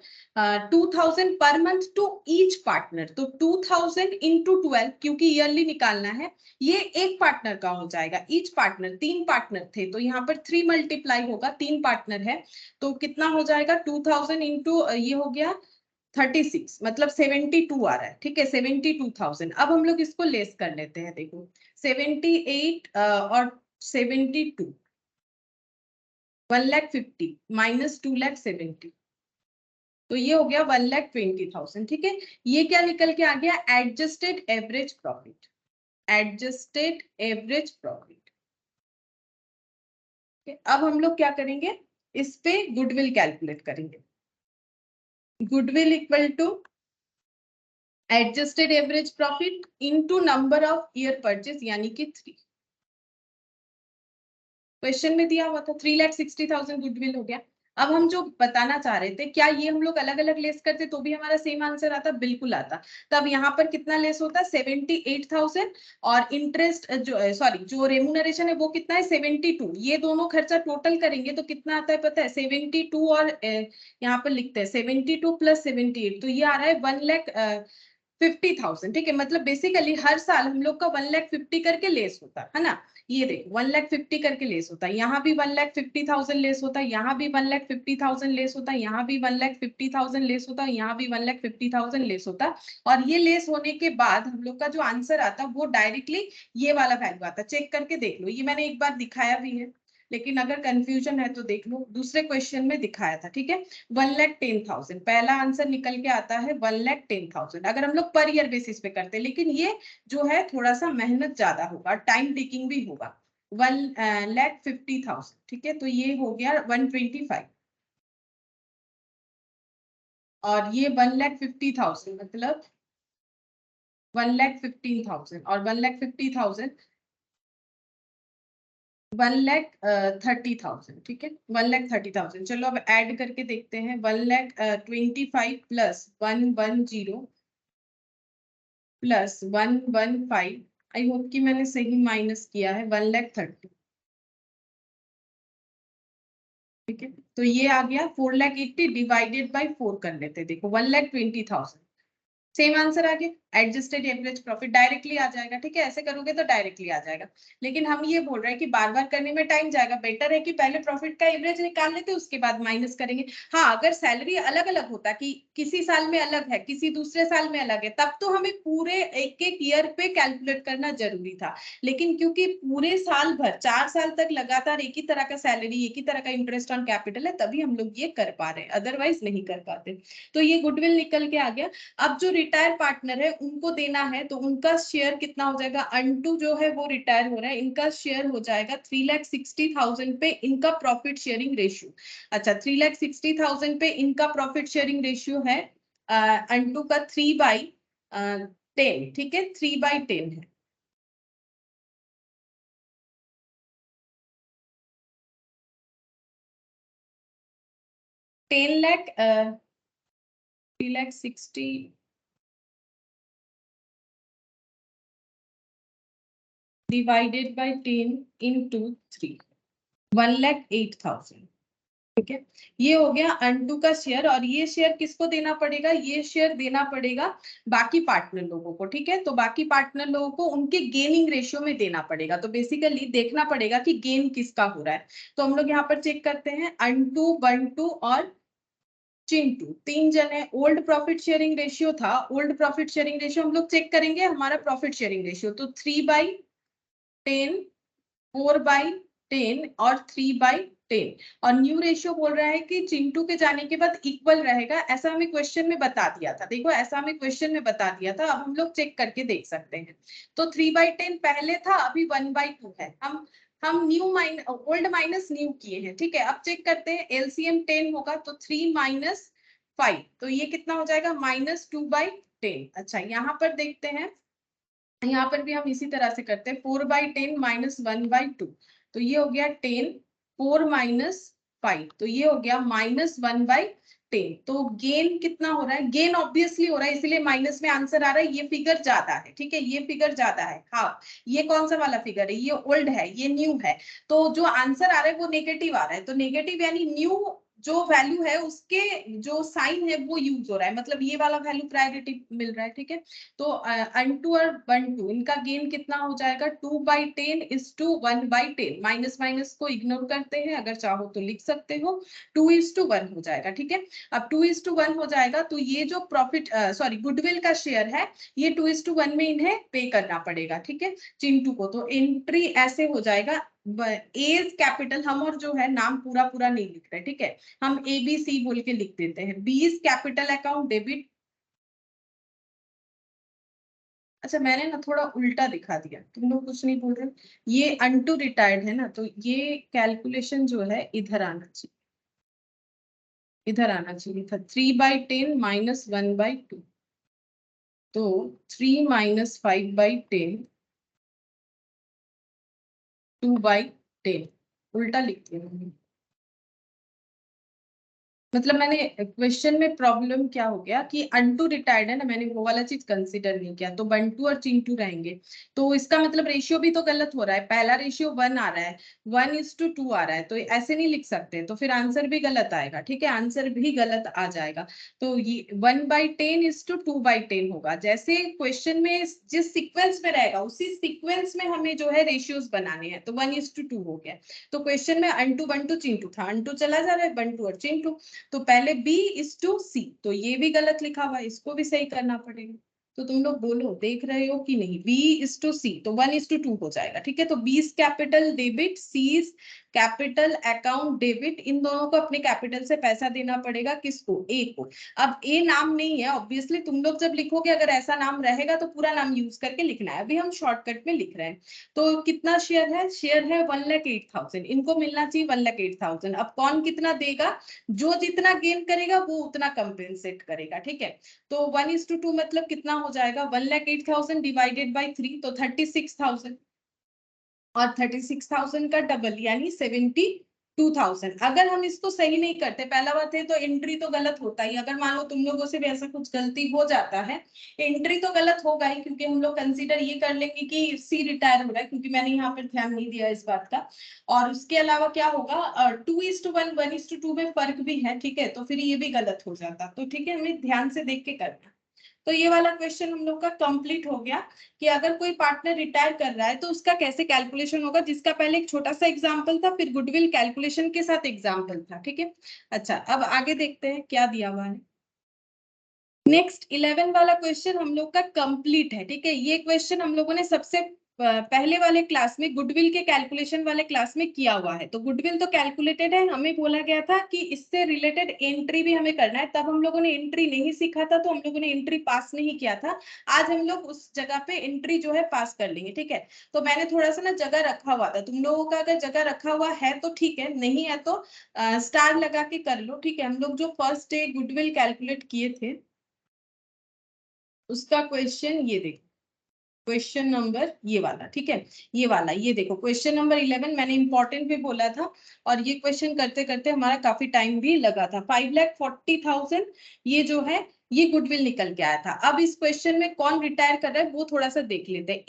2,000 per month to each partner. तो 2,000 इंटू 12, क्योंकि ईयरली निकालना है, ये एक पार्टनर का हो जाएगा। ईच पार्टनर, 3 पार्टनर थे तो यहाँ पर 3 मल्टीप्लाई होगा, 3 पार्टनर है तो कितना हो जाएगा, 2,000 इंटू ये हो गया 36, मतलब 72 आ रहा है। ठीक है, 72,000। अब हम लोग इसको लेस कर लेते हैं। देखो 78 और 72, 1,50,000 माइनस 2,70,000, तो ये हो गया 1,20,000। ठीक है, ये क्या निकल के आ गया, adjusted average profit. Adjusted average profit. अब हम लोग क्या करेंगे, इस पे गुडविल कैलकुलेट करेंगे। Goodwill equal to adjusted average profit into number of year purchase, यानी कि 3। क्वेश्चन में दिया हुआ था 3,60,000 गुडविल हो गया। अब हम जो बताना चाह रहे थे, क्या ये हम लोग अलग अलग लेस करते तो भी हमारा सेम आंसर आता? बिल्कुल आता। तब यहाँ पर कितना लेस होता, 78,000, और इंटरेस्ट जो सॉरी जो रेम्यूनरेशन है वो कितना है, 72। ये दोनों खर्चा टोटल करेंगे तो कितना आता है पता है, 72, और यहाँ पर लिखते हैं 72 प्लस 78, तो ये आ रहा है 1,50,000। ठीक है, मतलब बेसिकली हर साल हम लोग का 1,50,000 करके लेस होता है ना। ये देखो 1,50,000 करके लेस होता है, यहाँ भी 1,50,000 लेस होता है, यहाँ भी 1,50,000 लेस होता है, यहाँ भी 1,50,000 लेस होता है, यहाँ भी 1,50,000 लेस होता है। और ये लेस होने के बाद हम लोग का जो आंसर आता है वो डायरेक्टली ये वाला वैल्यू आता है। चेक करके देख लो, ये मैंने एक बार दिखाया भी है, लेकिन अगर कंफ्यूजन है तो देख लो, दूसरे क्वेश्चन में दिखाया था। ठीक है, 1,10,000 पहला आंसर निकल के आता है, 1,10,000 अगर हम लोग पर ईयर बेसिस पे करते हैं। लेकिन ये जो है थोड़ा सा मेहनत ज्यादा होगा, टाइम टेकिंग भी होगा। 1,50,000। ठीक है, तो ये हो गया 125, और ये 1,50,000 मतलब 1,15,000 और 1,50,000 1,30,000, ठीक है, 1,30,000। चलो अब ऐड करके देखते हैं। 1,25,000 प्लस 110 प्लस 115, आई होप कि मैंने सही माइनस किया है, 1,30,000, ठीक है। तो ये आ गया 4,80,000 डिवाइडेड बाई 4 कर लेते हैं। देखो 1,20,000, सेम आंसर आ गया। एडजस्टेड एवरेज प्रॉफिट डायरेक्टली आ जाएगा, ठीक है, ऐसे करोगे तो डायरेक्टली आ जाएगा। लेकिन हम ये बोल रहे हैं कि बार बार करने में टाइम जाएगा, बेटर है कि पहले प्रॉफिट का एवरेज निकाल लेते उसके बाद माइनस करेंगे। हाँ, अगर सैलरी अलग अलग होता कि किसी साल में अलग है किसी दूसरे साल में अलग है, तब तो हमें पूरे एक एक ईयर पे कैलकुलेट करना जरूरी था। लेकिन क्योंकि पूरे साल भर 4 साल तक लगातार एक ही तरह का सैलरी एक ही तरह का इंटरेस्ट ऑन कैपिटल है, तभी हम लोग ये कर पा रहे हैं, अदरवाइज नहीं कर पाते। तो ये गुडविल निकल के आ गया। अब जो रिटायर पार्टनर है उनको देना है, तो उनका शेयर कितना हो जाएगा? अंटू जो है वो रिटायर हो रहा है, इनका शेयर हो जाएगा 3,60,000 पे इनका प्रॉफिट शेयरिंग रेशियो। अच्छा, 3,60,000 पे इनका प्रॉफिट शेयरिंग रेशियो है अंटू का 3/10, ठीक है, 3/10 है। Ten lakh 3,60,000 divided by 10 into 3, 1,08,000, ठीक है। ये हो गया अंटू का शेयर, और ये शेयर किसको देना पड़ेगा? ये शेयर देना पड़ेगा बाकी पार्टनर लोगों को, ठीक है। तो बाकी पार्टनर लोगों को उनके गेनिंग रेशियो में देना पड़ेगा। तो बेसिकली देखना पड़ेगा कि गेन किसका हो रहा है। तो हम लोग यहाँ पर चेक करते हैं, अंटू, बंटू और चिंटू, 3 जन है। ओल्ड प्रॉफिट शेयरिंग रेशियो था, ओल्ड प्रॉफिट शेयरिंग रेशियो हम लोग चेक करेंगे, हमारा प्रॉफिट शेयरिंग रेशियो तो 3/10, 4/10 और 3/10। और न्यू रेशियो बोल रहा है कि चिंटू के जाने के बाद इक्वल रहेगा, ऐसा हमें क्वेश्चन में बता दिया था। देखो ऐसा हमें क्वेश्चन में बता दिया था, अब हम लोग चेक करके देख सकते हैं। तो 3/10 पहले था, अभी 1/2 है। हम new mine old minus new किए हैं, ठीक है। अब चेक करते हैं, एलसीएम 10 होगा तो 3 - 5, तो ये कितना हो जाएगा? -2/10। अच्छा, यहाँ पर देखते हैं, यहाँ पर भी हम इसी तरह से करते हैं, 4/10 -1/2, तो ये हो गया 10, 4 - 5, तो ये हो गया -1/10। तो गेन कितना हो रहा है? गेन ऑब्वियसली हो रहा है, इसलिए माइनस में आंसर आ रहा है। ये फिगर ज्यादा है, ठीक है, ये फिगर ज्यादा है। हाँ, ये कौन सा वाला फिगर है? ये ओल्ड है, ये न्यू है। तो जो आंसर आ रहा है वो नेगेटिव आ रहा है, तो नेगेटिव यानी न्यू जो वैल्यू है उसके जो साइन है वो यूज हो रहा है, मतलब ये वाला वैल्यू प्रायोरिटी मिल रहा है, ठीक है। तो अंटू और बंटू, इनका गेन कितना हो जाएगा? 2/10 इज टू 1/10। माइनस माइनस को इग्नोर करते हैं, अगर चाहो तो लिख सकते हो, 2:1 हो जाएगा, ठीक है। अब 2:1 हो जाएगा, तो ये जो प्रॉफिट सॉरी गुडविल का शेयर है, ये 2:1 में इन्हें पे करना पड़ेगा, ठीक है, चिंटू को। तो एंट्री ऐसे हो जाएगा, एज कैपिटल, हम और जो है नाम पूरा पूरा नहीं लिख रहे, ठीक है, हम ABC बोल के लिख देते हैं। बीज कैपिटल अकाउंट डेबिट। अच्छा, मैंने ना थोड़ा उल्टा दिखा दिया, तुम लोग कुछ नहीं बोल रहे। ये अनटू रिटायर्ड है ना, तो ये कैलकुलेशन जो है इधर आना चाहिए, इधर आना चाहिए था। 3/10 -1/2, तो 3 - 5/10, 2/10, उल्टा लिख दिया मैंने। मतलब मैंने क्वेश्चन में प्रॉब्लम क्या हो गया कि अंटू रिटायर्ड है ना, मैंने वो वाला चीज कंसीडर नहीं किया, तो बंटू और चिंटू रहेंगे। तो इसका मतलब रेशियो भी तो गलत हो रहा है, पहला रेशियो 1 आ रहा है, 1:2 आ रहा है, तो ऐसे नहीं लिख सकते, तो फिर आंसर भी गलत आएगा, ठीक है, आंसर भी गलत आ जाएगा। तो ये 1/10 इज टू 2/10 होगा। जैसे क्वेश्चन में जिस सीक्वेंस में रहेगा उसी सीक्वेंस में हमें जो है रेशियोज बनाने हैं, तो 1:2 हो गया। तो क्वेश्चन में अंटू बंटू चिंटू था, अंटू चला जा रहा है, बंटू और चिंटू। तो पहले B:C, तो ये भी गलत लिखा हुआ है, इसको भी सही करना पड़ेगा। तो तुम लोग बोलो, देख रहे हो कि नहीं? B:C, तो 1:2 हो जाएगा, ठीक है। तो B's capital debit, C's capital account debit, इन दोनों को अपने कैपिटल से पैसा देना पड़ेगा, किसको? A को। अब A नाम नहीं है ऑब्वियसली, तुम लोग जब लिखोगे अगर ऐसा नाम रहेगा तो पूरा नाम यूज करके लिखना है, अभी हम शॉर्टकट में लिख रहे हैं। तो कितना शेयर है? शेयर है 1,08,000, इनको मिलना चाहिए 1,08,000। अब कौन कितना देगा? जो जितना गेन करेगा वो उतना कंपेंसेट करेगा, ठीक है। तो 1:2 मतलब कितना हो जाएगा 1,08,000 डिवाइडेड बाई 3 तो 36,000 और 36,000 का डबल यानी 72,000। अगर हम इसको सही नहीं करते, पहला बात है तो एंट्री तो गलत होता ही, अगर मान लो तुम लोगों से भी ऐसा कुछ गलती हो जाता है, एंट्री तो गलत होगा ही, क्योंकि हम लोग कंसीडर ये कर लेंगे कि सी रिटायर हो रहा है, क्योंकि मैंने यहाँ पर ध्यान नहीं दिया इस बात का। और उसके अलावा क्या होगा, 2:1 1:2 में फर्क भी है, ठीक है, तो फिर ये भी गलत हो जाता। तो ठीक है, हमें ध्यान से देख के करना। तो ये वाला क्वेश्चन हम लोग का कंप्लीट हो गया कि अगर कोई पार्टनर रिटायर कर रहा है तो उसका कैसे कैलकुलेशन होगा, जिसका पहले एक छोटा सा एग्जांपल था, फिर गुडविल कैलकुलेशन के साथ एग्जांपल था, ठीक है। अच्छा, अब आगे देखते हैं क्या दिया हुआ है। नेक्स्ट 11 वाला क्वेश्चन हम लोग का कंप्लीट है, ठीक है। ये क्वेश्चन हम लोगों ने सबसे पहले वाले क्लास में गुडविल के कैलकुलेशन वाले क्लास में किया हुआ है। तो गुडविल तो कैलकुलेटेड है, हमें बोला गया था कि इससे रिलेटेड एंट्री भी हमें करना है, तब हम लोगों ने एंट्री नहीं सीखा था, तो हम लोगों ने एंट्री पास नहीं किया था। आज हम लोग उस जगह पे एंट्री जो है पास कर लेंगे, ठीक है। तो मैंने थोड़ा सा ना जगह रखा हुआ था, तुम लोगों का अगर जगह रखा हुआ है तो ठीक है, नहीं है तो स्टार लगा के कर लो, ठीक है। हम लोग जो फर्स्ट डे गुडविल कैलकुलेट किए थे उसका क्वेश्चन ये देखो, क्वेश्चन नंबर ये वाला, ठीक है, ये वाला, ये देखो क्वेश्चन नंबर 11 मैंने इंपॉर्टेंट भी बोला था, और ये क्वेश्चन करते करते हमारा काफी टाइम भी लगा था। 5,40,000 ये जो है ये गुडविल निकल के आया था। अब इस क्वेश्चन में कौन रिटायर कर रहा है वो थोड़ा सा देख लेते हैं।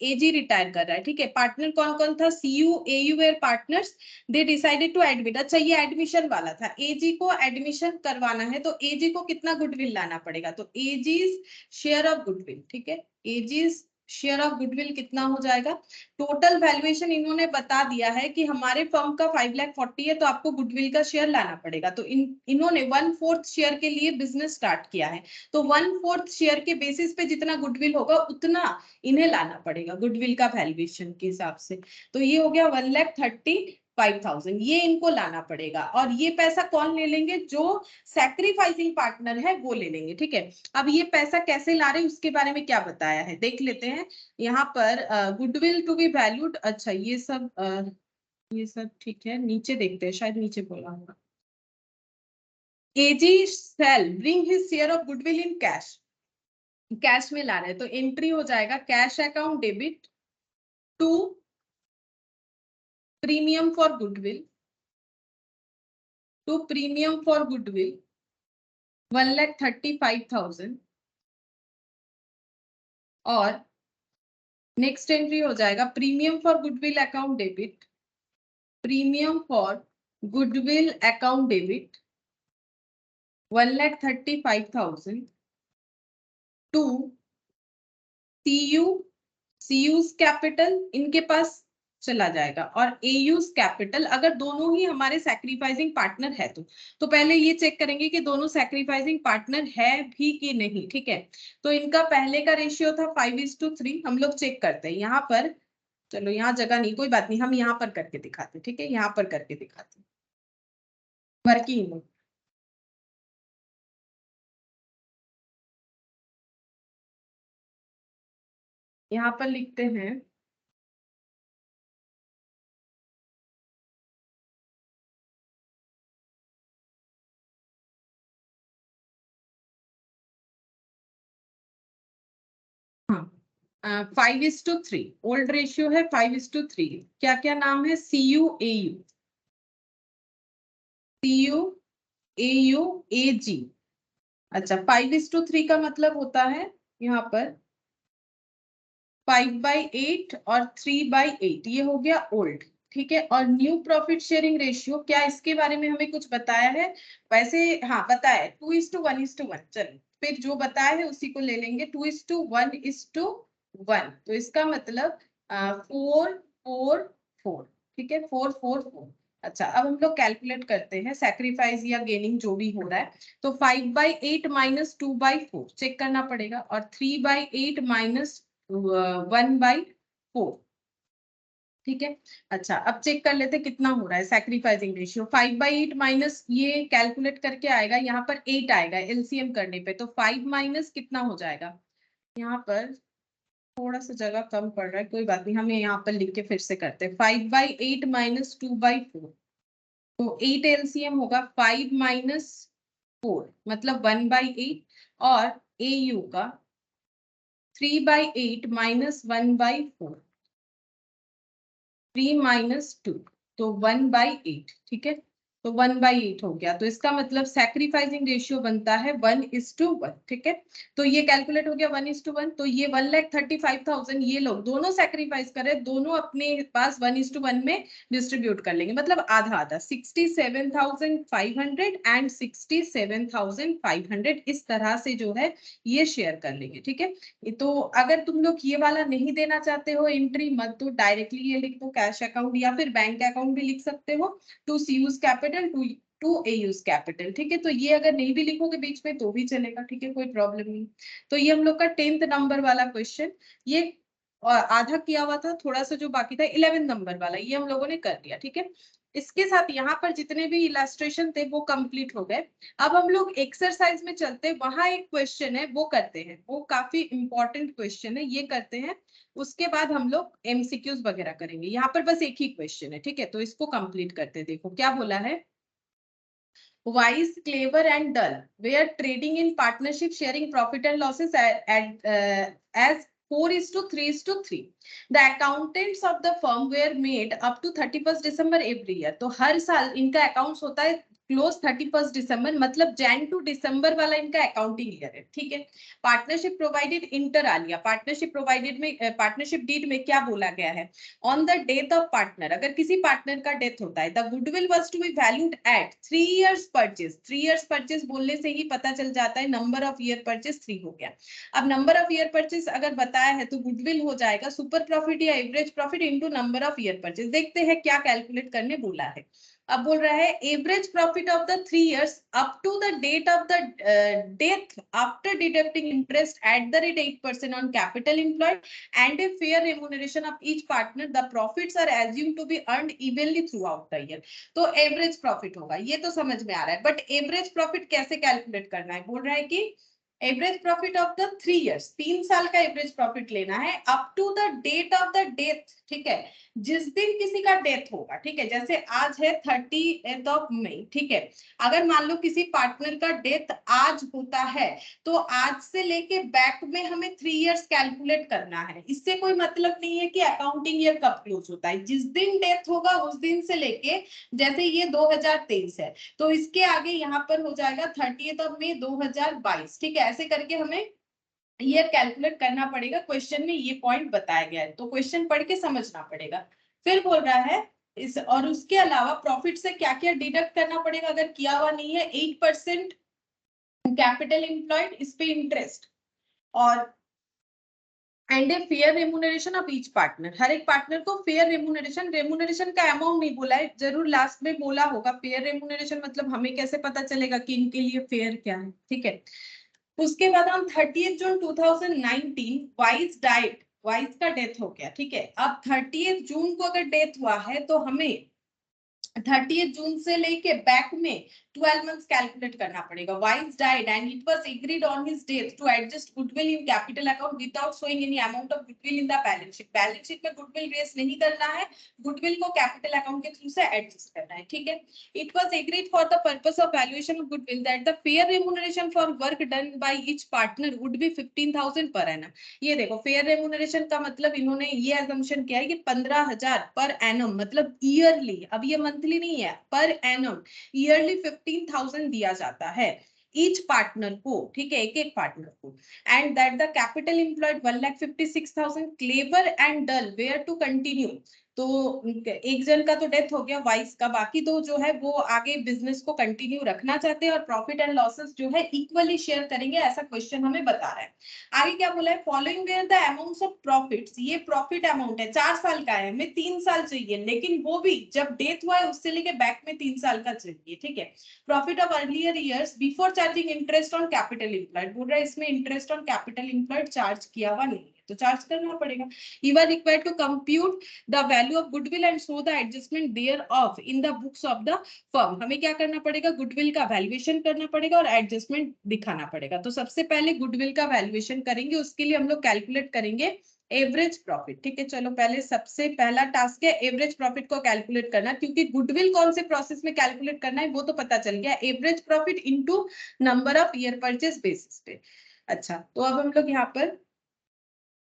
एजी रिटायर कर रहा है, ठीक है। पार्टनर कौन कौन था, C U A U were partners, they decided to admit. अच्छा, ये एडमिशन वाला था, एजी को एडमिशन करवाना है, तो एजी को कितना गुडविल लाना पड़ेगा, तो एजीज शेयर ऑफ गुडविल, ठीक है, एजीज शेयर ऑफ गुडविल कितना हो जाएगा। टोटल वैल्यूएशन इन्होंने बता दिया है कि हमारे फर्म का 5,40,000 है, तो आपको गुडविल का शेयर लाना पड़ेगा। तो इन्होंने 1/4 शेयर के लिए बिजनेस स्टार्ट किया है, तो 1/4 शेयर के बेसिस पे जितना गुडविल होगा उतना इन्हें लाना पड़ेगा गुडविल का वैल्यूएशन के हिसाब से। तो ये हो गया 1,35,000, ये इनको लाना पड़ेगा। और ये पैसा कौन ले लेंगे, जो सैक्रिफाइसिंग पार्टनर है वो ले लेंगे, ठीक है। अब ये पैसा कैसे ला रहे हैं उसके बारे में क्या बताया है देख लेते हैं। यहाँ पर गुडविल टू बी वैल्यूड, अच्छा ये सब ठीक है, नीचे देखते हैं, शायद नीचे बोला होगा। एजी सेल bring his share of goodwill in cash, cash में ला रहे हैं, तो एंट्री हो जाएगा cash account debit to premium for goodwill, to premium for goodwill 1,35,000। और नेक्स्ट एंट्री हो जाएगा premium for goodwill account debit, premium for goodwill account debit 1,35,000 to सीयू, सीयूज कैपिटल इनके पास चला जाएगा, और एयूज कैपिटल, अगर दोनों ही हमारे सैक्रिफाइसिंग पार्टनर है तो पहले ये चेक करेंगे कि दोनों सैक्रिफाइसिंग पार्टनर है भी कि नहीं, ठीक है। तो इनका पहले का रेशियो था 5:3, हम लोग चेक करते हैं यहाँ पर। चलो यहाँ जगह नहीं, कोई बात नहीं, हम यहाँ पर करके दिखाते, ठीक है, यहाँ पर करके दिखाते वर्किंग। यहाँ पर लिखते हैं हाँ 5:3, ओल्ड रेशियो है 5:3। क्या क्या नाम है, सीयू एयू, सीयू एयू एजी। अच्छा, 5:3 का मतलब होता है यहाँ पर 5/8 और 3/8, ये हो गया ओल्ड, ठीक है। और न्यू प्रॉफिट शेयरिंग रेशियो, क्या इसके बारे में हमें कुछ बताया है, वैसे हाँ बताया है 2:1:1। चलो फिर जो बताया है उसी को ले लेंगे, 2:1:1, तो इसका मतलब 4:4:4, ठीक है, 4:4:4। अच्छा, अब हम लोग कैलकुलेट करते हैं सैक्रिफाइस या गेनिंग जो भी हो रहा है। तो 5/8 माइनस 2/4 चेक करना पड़ेगा, और 3/8 माइनस 1/4, ठीक है। अच्छा, अब चेक कर लेते कितना हो रहा है सैक्रिफाइसिंग रेशियो। 5/8 माइनस, ये कैलकुलेट करके आएगा, यहाँ पर 8 आएगा एलसीएम करने पे, तो 5 माइनस कितना हो जाएगा, यहाँ पर थोड़ा सा जगह कम पड़ रहा है, कोई बात नहीं, हम यहाँ पर लिख के फिर से करते हैं। 5/8 माइनस 2/4, तो 8 एलसीएम होगा, 5 माइनस 4 मतलब 1/8, और एयू का 3/8 माइनस 1/4, 3 माइनस 2, तो 1/8, ठीक है। तो 1/8 हो गया, तो इसका मतलब सैक्रिफाइसिंग रेशियो बनता है 1:1, ठीक है। तो ये कैलकुलेट हो गया 1:1, तो ये 1,35,000 ये लोग दोनों सैक्रिफाइस कर रहे, दोनों अपने पास 1:1 में डिस्ट्रीब्यूट कर लेंगे, मतलब आधा आधा, 67,500 एंड 67,500 इस तरह से जो है ये शेयर कर लेंगे, ठीक है। तो अगर तुम लोग ये वाला नहीं देना चाहते हो एंट्री मत, तो डायरेक्टली ये लिख दो कैश अकाउंट, या फिर बैंक अकाउंट भी लिख सकते हो, to C use capital, to A use capital, ठीक है। तो ये अगर नहीं भी लिखोगे बीच में तो भी चलेगा, ठीक है, कोई प्रॉब्लम नहीं। तो ये हम लोग का 10th नंबर वाला क्वेश्चन, ये आधा किया हुआ था, थोड़ा सा जो बाकी था 11 नंबर वाला ये हम लोगों ने कर दिया, ठीक है। इसके साथ यहाँ पर जितने भी इलास्ट्रेशन थे वो कंप्लीट हो गए। अब हम लोग एक्सरसाइज में चलते, वहां एक क्वेश्चन है वो करते हैं, वो काफी इंपॉर्टेंट क्वेश्चन है, ये करते हैं। उसके बाद हम लोग एमसीक्यूज वगैरह करेंगे। यहाँ पर बस एक ही क्वेश्चन है, ठीक है, तो इसको कंप्लीट करते हैं। देखो क्या बोला है, wise, clever and dull were trading in partnership, sharing profit and losses as 4:3:3. The accountants of the firm were made up to 31st December every year. तो हर साल इनका अकाउंट्स होता है क्लोज 31st दिसंबर, मतलब जैन टू दिसंबर वाला इनका अकाउंटिंग ईयर है, ठीक है। Partnership provided inter alia, partnership provided में पार्टनरशिप डीड में क्या बोला गया है, on the death of partner, अगर किसी पार्टनर का डेथ होता है, the goodwill was to be valued at 3 years purchase. 3 years purchase बोलने से ही पता चल जाता है नंबर ऑफ ईयर परचेज 3 हो गया। अब नंबर ऑफ ईयर परचेज अगर बताया है तो गुडविल हो जाएगा सुपर प्रॉफिट या average profit into number of year purchase. देखते हैं क्या कैलकुलेट करने बोला है। अब बोल रहा है average profit of the 3 years up to the date of the death after deducting interest at the rate 8% on capital employed and a fair remuneration of each partner, the profits are assumed to be earned evenly throughout the year. तो एवरेज प्रॉफिट होगा, ये तो समझ में आ रहा है, बट एवरेज प्रॉफिट कैसे कैलकुलेट करना है, बोल रहा है कि average profit of the 3 years, 3 साल का एवरेज प्रॉफिट लेना है up to the date of the death, ठीक है, जिस दिन किसी का डेथ होगा, ठीक है। जैसे आज है 30th ऑफ मई, ठीक है, अगर मान लो किसी पार्टनर का डेथ आज होता है तो आज से लेके बैक में हमें 3 इयर्स कैलकुलेट करना है। इससे कोई मतलब नहीं है कि अकाउंटिंग ईयर कब क्लोज होता है, जिस दिन डेथ होगा उस दिन से लेके, जैसे ये 2023 है तो इसके आगे यहाँ पर हो जाएगा 30th ऑफ मई 2022, ठीक है। ऐसे करके हमें ईयर कैलकुलेट करना पड़ेगा, क्वेश्चन में ये पॉइंट बताया गया है, तो क्वेश्चन पढ़ के समझना पड़ेगा। फिर बोल रहा है इस, और उसके अलावा प्रॉफिट से क्या क्या डिडक्ट करना पड़ेगा अगर किया हुआ नहीं है, 8% कैपिटल एम्प्लॉयड, इस पे इंटरेस्ट, और and a fair remuneration of each partner, हर एक पार्टनर को फेयर रेम्यूनरेशन, रेम्यूनरेशन का अमाउंट नहीं बोला है, जरूर लास्ट में बोला होगा फेयर रेम्यूनरेशन, मतलब हमें कैसे पता चलेगा कि इनके लिए फेयर क्या है, ठीक है। उसके बाद हम 30th जून 2019 वाइज डाइट, वाइज का डेथ हो गया, ठीक है। अब 30th जून को अगर डेथ हुआ है तो हमें 30th जून से लेके बैक में 12 months कैलकुलेट करना पड़ेगा। Y's died and it was agreed on his death to adjust goodwill in capital account without showing any amount of goodwill in the balance sheet. Balance sheet में गुडविल रेस नहीं करना है, गुडविल को कैपिटल अकाउंट के थ्रू से एडजस्ट करना है, ठीक है। It was agreed for the purpose of valuation of goodwill that the fair remuneration for work done by each partner would be 15,000 per annum. ये देखो फेयर रेम्यूनरेशन का मतलब इन्होंने ये assumption किया है कि 15,000 पर एनम, मतलब ईयरली, अब ये मंथली नहीं है, पर एनम ईयरली 15,000 दिया जाता है ईच पार्टनर को, ठीक है, एक एक पार्टनर को। And that the capital employed 1,56,000 clever and dull were to continue. तो एक जन का तो डेथ हो गया वाइस का, बाकी दो जो है वो आगे बिजनेस को कंटिन्यू रखना चाहते हैं और प्रॉफिट एंड लॉसेस जो है इक्वली शेयर करेंगे, ऐसा क्वेश्चन हमें बता रहा है। आगे क्या बोला है, following were the amounts of profits, ये प्रॉफिट अमाउंट है 4 साल का है, हमें 3 साल चाहिए, लेकिन वो भी जब डेथ हुआ है उससे लेके बैक में 3 साल का चाहिए, ठीक है। Profit of earlier years before charging interest on capital employed, बोल रहा है इसमें interest on capital employed charge किया हुआ नहीं है तो चार्ज करना पड़ेगा। You are required to compute the value of goodwill and show the adjustment thereof in the books of the firm। हमें क्या करना पड़ेगा, गुडविल का वैल्यूएशन करना पड़ेगा और एडजस्टमेंट दिखाना पड़ेगा। तो सबसे पहले गुडविल का वैल्यूएशन करेंगे, उसके लिए हम लोग कैलकुलेट करेंगे एवरेज प्रॉफिट, ठीक है। चलो पहले सबसे पहला टास्क है एवरेज प्रॉफिट को कैलकुलेट करना, क्योंकि गुडविल कौन से प्रोसेस में कैलकुलेट करना है वो तो पता चल गया, average profit into number of year purchase basis पे। अच्छा, तो अब हम लोग यहाँ पर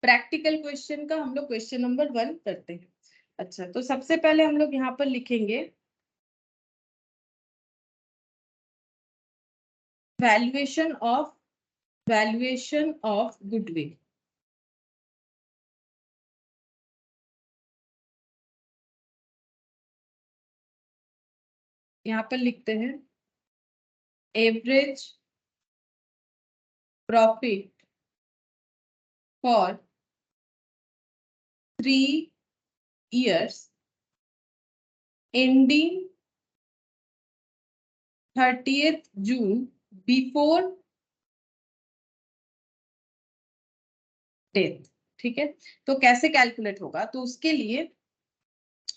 प्रैक्टिकल क्वेश्चन का हम लोग क्वेश्चन नंबर 1 करते हैं। अच्छा, तो सबसे पहले हम लोग यहाँ पर लिखेंगे वैल्यूएशन ऑफ गुडविल। यहाँ पर लिखते हैं average profit for 3 years ending 30th June before death. ठीक है, तो कैसे कैलकुलेट होगा, तो उसके लिए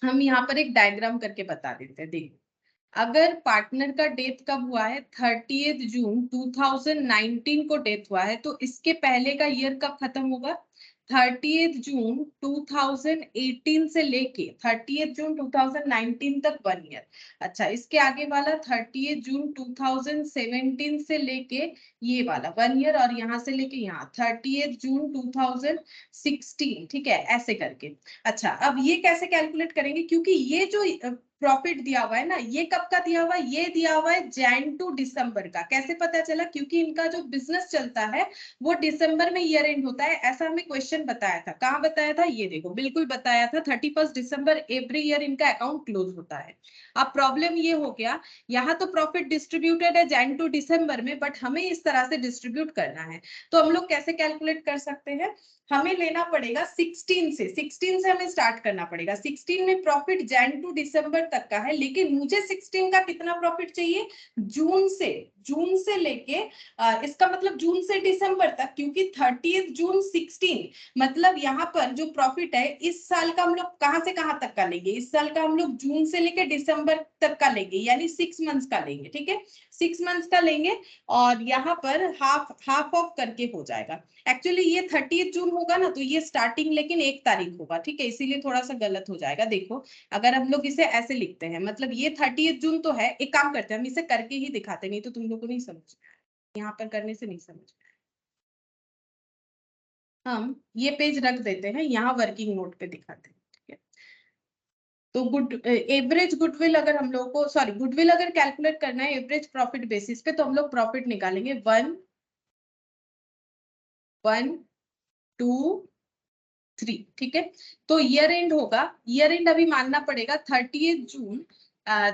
हम यहाँ पर एक डायग्राम करके बता देते हैं। देखो, अगर पार्टनर का डेथ कब हुआ है, 30th जून 2019 को डेथ हुआ है, तो इसके पहले का ईयर कब खत्म होगा, 30th जून 2018 से लेके 30th जून 2019 तक 1 ईयर। अच्छा, इसके आगे वाला 30th जून 2017 से लेके ये वाला 1 ईयर, और यहाँ से लेके यहाँ 30th जून 2016। ठीक है, ऐसे करके। अच्छा, अब ये कैसे कैलकुलेट करेंगे, क्योंकि ये जो प्रॉफिट दिया हुआ है ना, ये कब का दिया हुआ है, ये दिया हुआ है जैन टू दिसंबर का। कैसे पता चला, क्योंकि इनका जो बिजनेस चलता है वो दिसंबर में ईयर एंड होता है, ऐसा हमें क्वेश्चन बताया था। कहाँ बताया था, ये देखो, बिल्कुल बताया था, 31 दिसंबर एवरी ईयर इनका अकाउंट क्लोज होता है। अब प्रॉब्लम ये हो गया, यहाँ तो प्रॉफिट डिस्ट्रीब्यूटेड है जैन टू दिसंबर में, बट हमें इस तरह से डिस्ट्रीब्यूट करना है। तो हम लोग कैसे कैलकुलेट कर सकते हैं, हमें लेना पड़ेगा 16 से हमें स्टार्ट करना पड़ेगा। 16 में प्रॉफिट जैन टू दिसंबर तक का है, लेकिन मुझे 16 का कितना प्रॉफिट चाहिए, जून से लेके इसका मतलब जून से दिसंबर तक, क्योंकि 30th जून 16, मतलब यहाँ पर जो प्रॉफिट है इस साल का हम लोग कहाँ से कहाँ तक का लेंगे, इस साल का हम लोग जून से लेके दिसंबर तक का लेंगे, यानी 6 मंथ्स का लेंगे। ठीक है, 6 मंथ्स का लेंगे, और यहाँ पर हाफ ऑफ करके हो जाएगा। एक्चुअली ये 30th जून होगा ना, तो ये स्टार्टिंग लेकिन 1 तारीख होगा। ठीक है, इसीलिए थोड़ा सा गलत हो जाएगा। देखो, अगर हम लोग इसे ऐसे लिखते हैं, मतलब ये 30th जून तो है, एक काम करते हैं, हम इसे करके ही दिखाते, नहीं तो तुम लोग को नहीं समझ, यहाँ पर करने से नहीं समझ। हम ये पेज रख देते हैं, यहाँ वर्किंग नोट पे दिखाते हैं। ठीक है, तो एवरेज गुडविल अगर हम लोग को, सॉरी, गुडविल अगर कैलकुलेट करना है एवरेज प्रॉफिट बेसिस पे, तो हम लोग प्रॉफिट निकालेंगे 1 1 2 3। ठीक है, तो ईयर एंड होगा, ईयर एंड अभी मानना पड़ेगा 30th June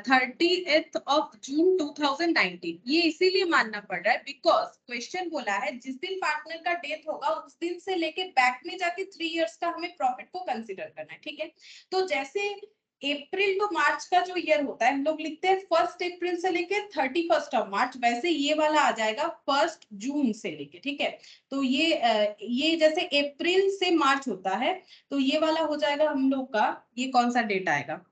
30th of June 2019। ये इसीलिए मानना पड़ रहा है बिकॉज क्वेश्चन बोला है जिस दिन पार्टनर का डेथ होगा उस दिन से लेके बैक में जाके 3 इयर्स का हमें प्रॉफिट को कंसिडर करना है। ठीक है, तो जैसे अप्रैल टू मार्च का जो ईयर होता है, हम लोग लिखते हैं 1 अप्रैल से लेके 31 ऑफ मार्च, वैसे ये वाला आ जाएगा 1 जून से लेके। ठीक है, तो ये जैसे अप्रैल से मार्च होता है, तो ये वाला हो जाएगा हम लोग का, ये कौन सा डेट आएगा,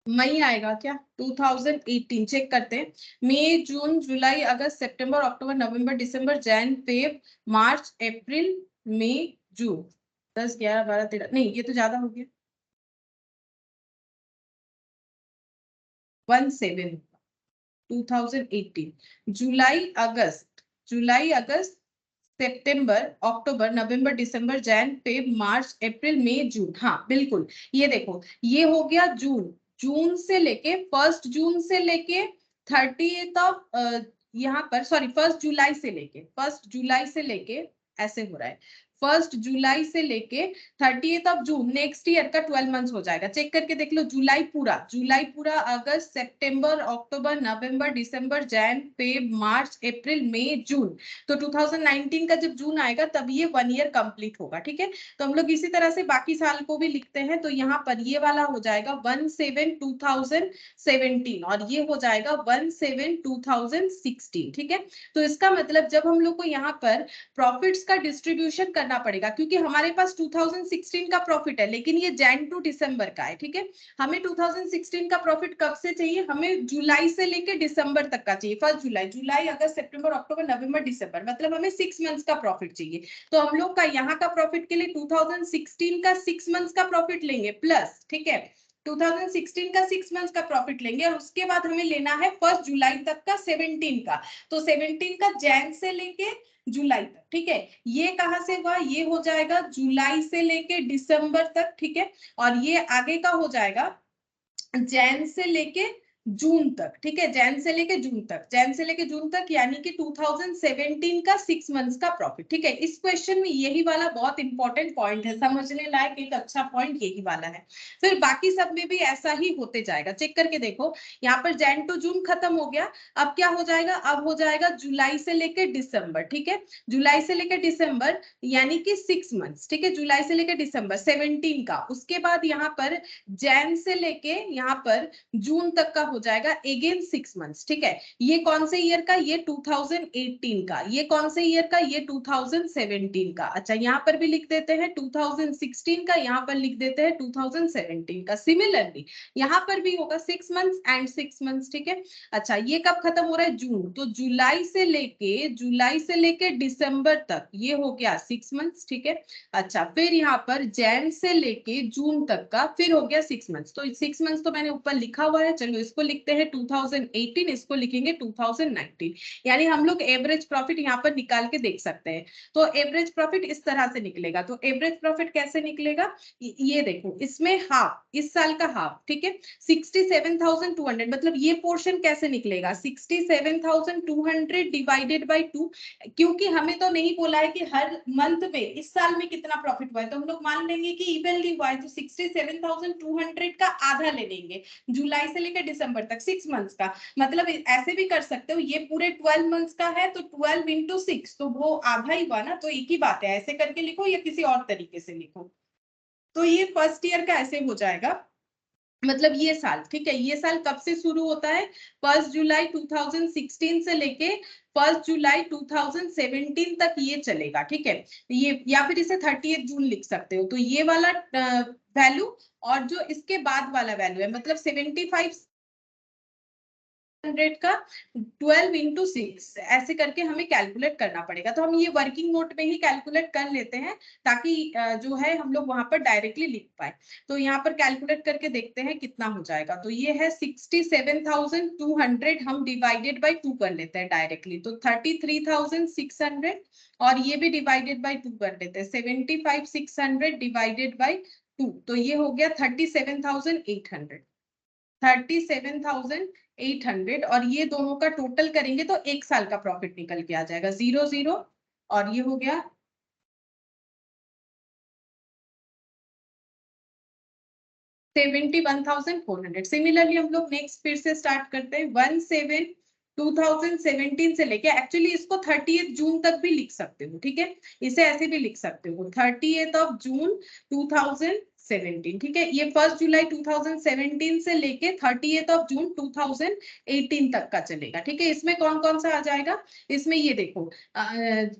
मई आएगा क्या, 2018। चेक करते हैं, मई जून जुलाई अगस्त सितंबर अक्टूबर नवंबर दिसंबर जैन फेब मार्च अप्रैल मई जून, 10 11 12 13, नहीं ये तो ज्यादा हो गया, 17 2018। जुलाई अगस्त सितंबर अक्टूबर नवंबर दिसंबर जैन फेब मार्च अप्रैल मई जून। हाँ बिल्कुल, ये देखो, ये हो गया जून से लेके 1 जून से लेके 30th ऑफ, यहाँ पर सॉरी 1 जुलाई से लेके ऐसे हो रहा है, 1 जुलाई से लेके 30th of June, next year का 12 मंथ्स हो जाएगा। चेक करके देख लो, जुलाई पूरा अगस्त सितंबर अक्टूबर नवंबर दिसंबर जैन फेब मार्च अप्रैल मई जून, तो 2019 का जब जून आएगा तब ये 1 ईयर कंप्लीट होगा। ठीक है, तो हम लोग इसी तरह से बाकी साल को भी लिखते हैं, तो यहाँ पर ये वाला हो जाएगा 1/7/2017 और ये हो जाएगा 1/7/2016। ठीक है, तो इसका मतलब जब हम लोग को यहाँ पर प्रॉफिट्स का डिस्ट्रीब्यूशन करना पड़ेगा, क्योंकि हमारे पास 2016 का प्रॉफिट है लेकिन ये जैन टू दिसंबर का है। ठीक है, हमें 2016 का प्रॉफिट कब से चाहिए, हमें जुलाई से लेके दिसंबर तक का चाहिए, 1 जुलाई अगस्त सितंबर अक्टूबर नवंबर दिसंबर, मतलब हमें 6 मंथ्स का प्रॉफिट चाहिए। तो हम लोग का यहाँ का प्रॉफिट के लिए 2016 का 6 मंथ्स का प्रॉफिट लेंगे प्लस, ठीक है, 2016 का 6 मंथ्स का प्रॉफिट लेंगे, और उसके बाद हमें लेना है 1 जुलाई तक का 17 का, तो 17 का जैन से लेके जुलाई तक, ठीक है। ये कहाँ से हुआ, ये हो जाएगा जुलाई से लेके दिसंबर तक, ठीक है। और ये आगे का हो जाएगा जैन से लेके जून तक, ठीक है। जैन से लेके जून तक, जैन से लेके जून तक, यानी कि 2017 का 6 मंथ्स का प्रॉफिट, ठीक है। इस क्वेश्चन में यही वाला बहुत इंपॉर्टेंट पॉइंट है, समझने लायक एक अच्छा पॉइंट यही वाला है। फिर बाकी सब में भी ऐसा ही होते जाएगा, चेक करके देखो। यहाँ पर जैन टू जून खत्म हो गया, अब क्या हो जाएगा, अब हो जाएगा जुलाई से लेके दिसंबर, ठीक है। जुलाई से लेके दिसंबर यानी कि 6 मंथ्स, ठीक है। जुलाई से लेके दिसंबर 17 का, उसके बाद यहाँ पर जैन से लेके यहाँ पर जून तक का हो जाएगा अगेन 6 मंथ्स, ठीक है। ये कौन से ईयर का, ये 2018 का। ये कौन से ईयर का, ये 2017 का। अच्छा, यहाँ पर भी लिख देते हैं 2016 का, यहाँ पर लिख देते हैं 2017 का। सिमिलरली यहाँ पर भी होगा 6 मंथ्स एंड 6 मंथ्स, ठीक है। अच्छा, ये कब खत्म हो रहा है, जून, तो जुलाई से लेके दिसंबर तक ये हो गया 6 मंथ्स, ठीक है। अच्छा, फिर यहाँ पर जैन से लेके जून तक का फिर हो गया 6 मंथ्स। तो 6 मंथ्स तो मैंने ऊपर लिखा हुआ है, चलो इसको लिखते हैं 2018, इसको लिखेंगे 2019। यानी हम लोग एवरेज प्रॉफिट यहाँ पर निकाल के देख सकते हैं। तो एवरेज प्रॉफिट इस तरह से निकलेगा। तो एवरेज प्रॉफिट कैसे निकलेगा, ये देखो, इसमें हाफ, इस साल का हाफ, ठीक है। 67,200, मतलब ये पोर्शन कैसे निकलेगा, 67,200 डिवाइडेड बाई 2। क्योंकि हमें तो नहीं बोला है कि हर मंथ में इस साल में कितना प्रॉफिट हुआ है, तो हम लोग मान लेंगे कि इवनली हुआ है, तो 67,200 का आधा ले लेंगे, जुलाई से लेकर दिसंबर तक 6 मंथ्स का। मतलब ऐसे भी कर सकते हो, ये पूरे 12 मंथ्स का है तो 12 इंटू 6, तो वो आधा ही हुआ ना, तो एक ही बात है, ऐसे करके लिखो या किसी और तरीके से लिखो। तो ये फर्स्ट ईयर का ऐसे हो जाएगा, मतलब ये साल, ठीक है। ये साल कब से शुरू होता है, 1 जुलाई 2016 से लेके 1 जुलाई 2017 तक ये चलेगा, ठीक है। ये या फिर इसे 30 जून लिख सकते हो। तो ये वाला वैल्यू और जो इसके बाद वाला वैल्यू है, मतलब 75 100 का 12 इंटू 6 ऐसे करके हमें कैलकुलेट करना पड़ेगा। तो हम ये वर्किंग नोट में ही कैलकुलेट कर लेते हैं, ताकि जो है हम लोग वहां पर डायरेक्टली लिख पाए। तो यहाँ पर कैलकुलेट करके देखते हैं कितना हो जाएगा। तो ये है 67,200, हम डिवाइडेड बाई 2 कर लेते हैं डायरेक्टली, तो 33,600, और ये भी डिवाइडेड बाई 2 कर लेते हैं, 75,600 डिवाइडेड बाई 2, तो ये हो गया 37,800। 37,800, और ये दोनों का टोटल करेंगे तो एक साल का प्रॉफिट निकल के आ जाएगा, 00, और ये हो गया 71,400। सिमिलरली हम लोग नेक्स्ट फिर से स्टार्ट करते हैं, 17 2017 से लेके, एक्चुअली इसको 30 जून तक भी लिख सकते हो, ठीक है। इसे ऐसे भी लिख सकते हो, 30 जून 2017, ठीक है। ये 1 जुलाई 2017 से लेके 30 जून 2018 तक का चलेगा, ठीक है। इसमें कौन कौन सा आ जाएगा, इसमें ये देखो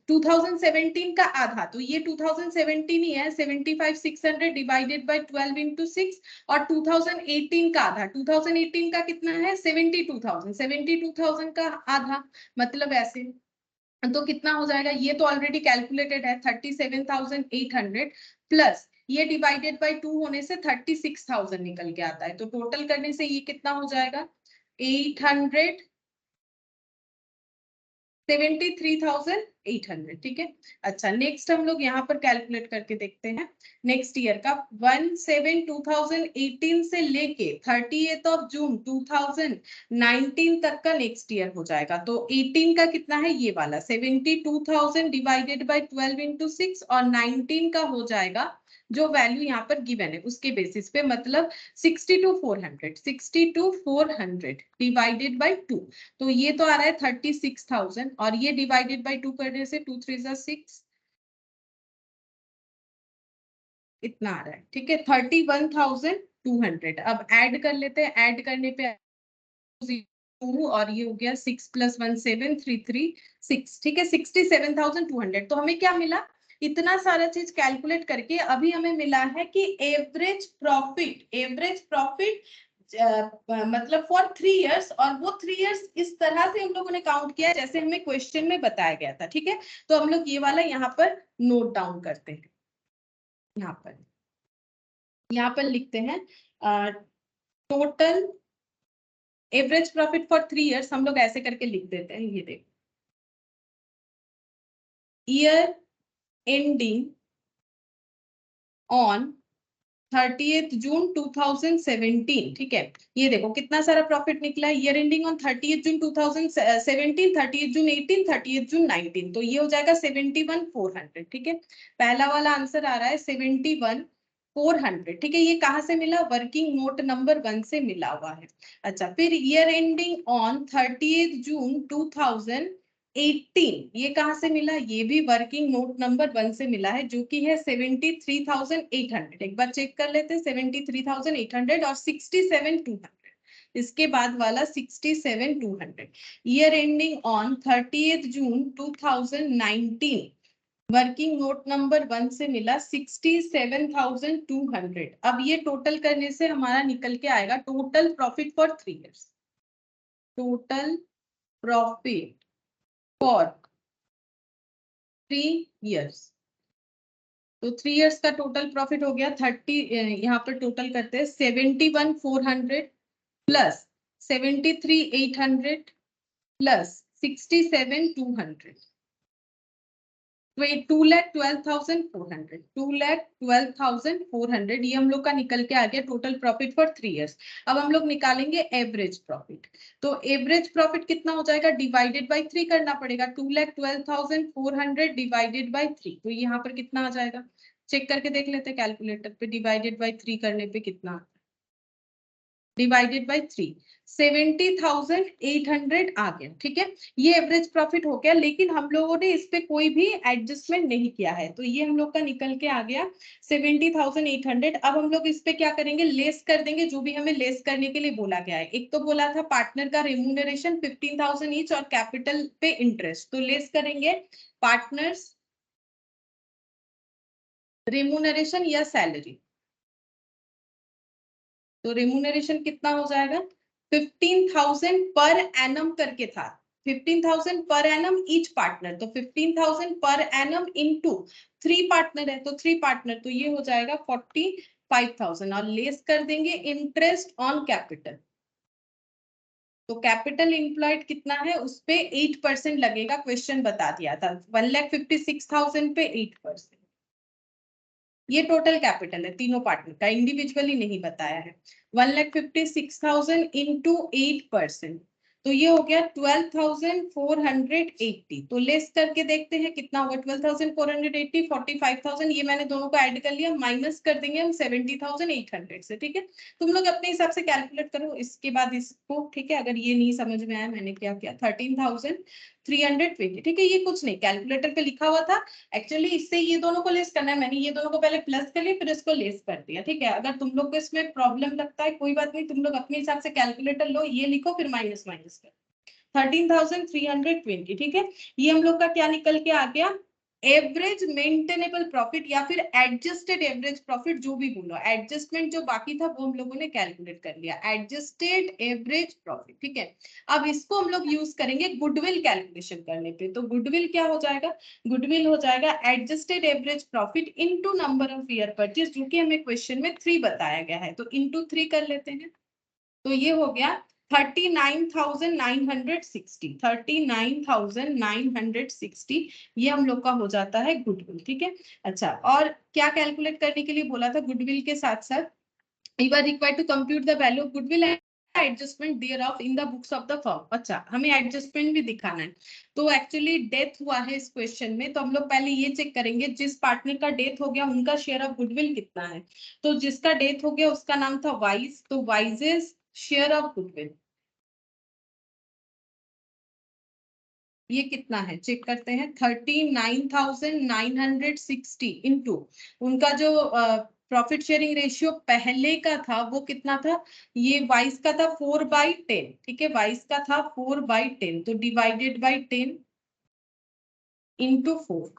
2017 का आधा, तो ये 2017 ही है, 75,600 डिवाइडेड बाई 12 इंटू 6, और 2018 का आधा, 2018 का कितना है, 72,000 का आधा, मतलब ऐसे। तो कितना हो जाएगा, ये तो ऑलरेडी कैलकुलेटेड है, 37,800 प्लस ये डिवाइडेड बाई 2 होने से 36,000 निकल के आता है। तो टोटल करने से ये कितना हो जाएगा, 800 73,800, ठीक है। अच्छा, नेक्स्ट हम लोग यहाँ पर कैलकुलेट करके देखते हैं नेक्स्ट ईयर का, 1/7/2018 से लेके 30 जून 2019 तक का नेक्स्ट ईयर हो जाएगा। तो 18 का कितना है, ये वाला 72,000 डिवाइडेड बाई 12 इंटू 6, और 19 का हो जाएगा जो वैल्यू यहाँ पर गिवन है उसके बेसिस पे, मतलब 62,400 डिवाइडेड बाई 2। तो ये तो आ रहा है 36,000, और ये डिवाइडेड बाई 2 करने से 2 3 जा 6, इतना आ रहा है, ठीक है। 31,200, अब ऐड कर लेते हैं, ऐड करने पे 2, और ये हो गया 6 + 1 7 3 3 6, ठीक है। 67,200, तो हमें क्या मिला, इतना सारा चीज कैलकुलेट करके अभी हमें मिला है कि एवरेज प्रॉफिट मतलब फॉर 3 इयर्स, और वो 3 इयर्स इस तरह से हम लोगों ने काउंट किया जैसे हमें क्वेश्चन में बताया गया था, ठीक है। तो हम लोग ये वाला यहाँ पर नोट डाउन करते हैं, यहाँ पर लिखते हैं total average profit for 3 years, हम लोग ऐसे करके लिख देते हैं, ये देखो ईयर एंडिंग ऑन 30th जून 2017, ठीक है। ये देखो कितना सारा प्रॉफिट निकला है, year ending on 30th June 2017, 30th June 18, 30th जून 19, तो ये हो जाएगा 71,400, ठीक है। पहला वाला आंसर आ रहा है 71,400, ठीक है। ये कहाँ से मिला, वर्किंग नोट नंबर 1 से मिला हुआ है। अच्छा, फिर ईयर एंडिंग ऑन 30th जून 2018, ये कहाँ से मिला, ये भी वर्किंग नोट नंबर 1 से मिला है, जो कि है 73,800। एक बार चेक कर लेते हैं, 73,800 और 67,200, इसके बाद वाला 67,200। Year ending on 30th June 2019, working note number 1 से मिला 67,200। अब ये टोटल करने से हमारा निकल के आएगा total profit for 3 years, total profit for 3 years. तो 3 इयर्स का टोटल प्रॉफिट हो गया 30, यहाँ पर टोटल करते हैं 71,400 प्लस 73,800 प्लस 67,200, 2,12,400, 2,12,400, ये हम लोग का निकल के आ गया टोटल प्रॉफिट फॉर 3 इयर्स। अब हम लोग निकालेंगे एवरेज प्रॉफिट, तो एवरेज प्रॉफिट कितना हो जाएगा, डिवाइडेड बाय 3 करना पड़ेगा, 2,12,400 डिवाइडेड बाय 3, तो यहाँ पर कितना आ जाएगा, चेक करके देख लेते हैं कैलकुलेटर पे, डिवाइडेड बाय 3 करने पे कितना, डिवाइडेड बाय 3, 70,800 आ गया, ठीक है। ये एवरेज प्रॉफिट हो गया, लेकिन हम लोगों ने इस पे कोई भी एडजस्टमेंट नहीं किया है, तो ये हम लोग का निकल के आ गया 70,800। अब हम लोग इस पे क्या करेंगे, लेस कर देंगे जो भी हमें लेस करने के लिए बोला गया है। एक तो बोला था पार्टनर का रेम्यूनरेशन 15,000 ईच और कैपिटल पे इंटरेस्ट, तो लेस करेंगे पार्टनर्स रेम्यूनरेशन या सैलरी। तो रेम्यूनरेशन कितना हो जाएगा, 15,000 पर एनम करके था, 15,000 पर एनम ईच पार्टनर, तो 15,000 पर एनम इनटू 3 पार्टनर है, तो 3 पार्टनर, तो ये हो जाएगा 45,000 और लेस कर देंगे इंटरेस्ट ऑन कैपिटल। तो कैपिटल एम्प्लॉयड कितना है, उस पे 8% लगेगा, क्वेश्चन बता दिया था, 1,56,000 पे 8%। ये टोटल कैपिटल है तीनों पार्टनर का, इंडिविजुअली नहीं बताया है। 1,56,000 इंटू 8%, तो ये हो गया 12,480। तो लेस करके देखते हैं कितना होगा, 12,480, 45,000, ये मैंने दोनों को ऐड कर लिया, माइनस कर देंगे हम 70,800 से, ठीक है। तुम लोग अपने हिसाब से कैलकुलेट करो इसके बाद इसको, ठीक है। अगर ये नहीं समझ में आया मैंने क्या किया, 13,320, ठीक है। ये कुछ नहीं, कैलकुलेटर पे लिखा हुआ था, एक्चुअली इससे ये दोनों को लेस करना है, मैंने ये दोनों को पहले प्लस कर लिया फिर इसको लेस कर दिया, ठीक है। अगर तुम लोग को इसमें प्रॉब्लम लगता है कोई बात नहीं, तुम लोग अपने हिसाब से कैलकुलेटर लो, ये लिखो फिर माइनस माइनस कर, 13,320, ठीक है। ये हम लोग का क्या निकल के आ गया, एवरेज मेंटेनेबल प्रॉफिट या फिर एडजस्टेड एवरेज प्रॉफिट, जो भी बोलो, एडजस्टमेंट जो बाकी था वो हम लोगों ने कैलकुलेट कर लिया, एडजस्टेड एवरेज प्रॉफिट, ठीक है। अब इसको हम लोग यूज करेंगे गुडविल कैलकुलेशन करने पे, तो गुडविल क्या हो जाएगा, गुडविल हो जाएगा adjusted average profit into number of year purchase, जो कि हमें क्वेश्चन में 3 बताया गया है, तो इनटू 3 कर लेते हैं, तो ये हो गया 39,960, 39,960, ये हम लोग का हो जाता है गुडविल, ठीक है। अच्छा, और क्या कैलकुलेट करने के लिए बोला था गुडविल के साथ साथ, you are required to compute the value of goodwill adjustment thereof in the books of the firm. अच्छा, हमें एडजस्टमेंट भी दिखाना है, तो एक्चुअली डेथ हुआ है इस क्वेश्चन में, तो हम लोग पहले ये चेक करेंगे जिस पार्टनर का डेथ हो गया उनका शेयर ऑफ गुडविल कितना है। तो जिसका डेथ हो गया उसका नाम था वाइज, तो वाइजेस शेयर ऑफ गुडविल ये कितना है, चेक करते हैं, 39,960 इंटू उनका जो प्रॉफिट शेयरिंग रेशियो पहले का था वो कितना था, ये वाइस का था 4/10, ठीक है, वाइस का था 4/10, तो डिवाइडेड बाई 10 इंटू 4,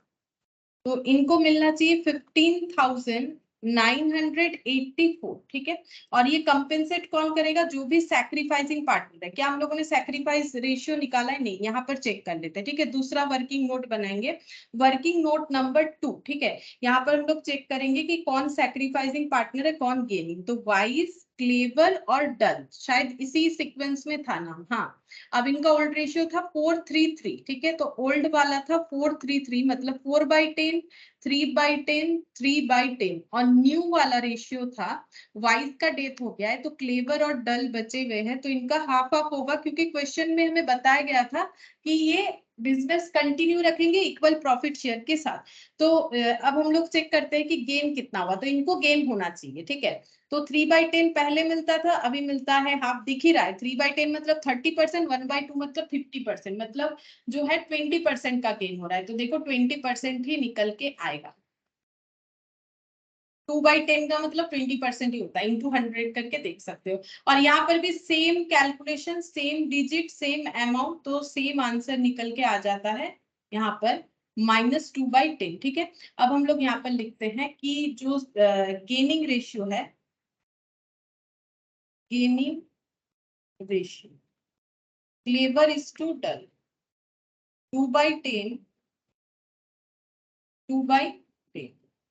तो इनको मिलना चाहिए 15,984, ठीक है। और ये कंपेंसेट कौन करेगा, जो भी सैक्रिफाइसिंग पार्टनर है। क्या हम लोगों ने सैक्रिफाइस रेशियो निकाला है, नहीं, यहाँ पर चेक कर लेते हैं, ठीक है। दूसरा वर्किंग नोट बनाएंगे, वर्किंग नोट नंबर 2, ठीक है। यहाँ पर हम लोग चेक करेंगे कि कौन सैक्रिफाइसिंग पार्टनर है कौन गेनिंग, तो वाइज क्लेवर और डल, शायद इसी सीक्वेंस में था नाम। हाँ, अब इनका ओल्ड रेशियो था 4:3:3, ठीक है। तो ओल्ड वाला था 4:3:3, मतलब 4/10, 3/10, 3/10, और न्यू वाला रेशियो था, वाइज का डेथ हो गया है तो क्लेवर और डल बचे हुए हैं, तो इनका हाफ हाफ होगा, क्योंकि क्वेश्चन में हमें बताया गया था कि ये बिजनेस कंटिन्यू रखेंगे इक्वल प्रॉफिट शेयर के साथ। तो अब हम लोग चेक करते हैं कि गेन कितना हुआ, तो इनको गेन होना चाहिए, ठीक है। तो 3/10 पहले मिलता था, अभी मिलता है हाफ, दिख ही रहा है। 3/10 मतलब 30%, 1/2 मतलब 50%, मतलब जो है 20% का गेन हो रहा है। तो देखो 20% ही निकल के आएगा। 2/10 का मतलब 20% ही होता है, इंटू 100 करके देख सकते हो। और यहाँ पर भी same calculation, same digit, same amount, तो सेम आंसर निकल के आ जाता है यहाँ पर -2/10, ठीक है। अब हम लोग यहाँ पर लिखते हैं कि जो गेनिंग रेशियो है, gaining ratio clever is to dull 2/10, 2/10,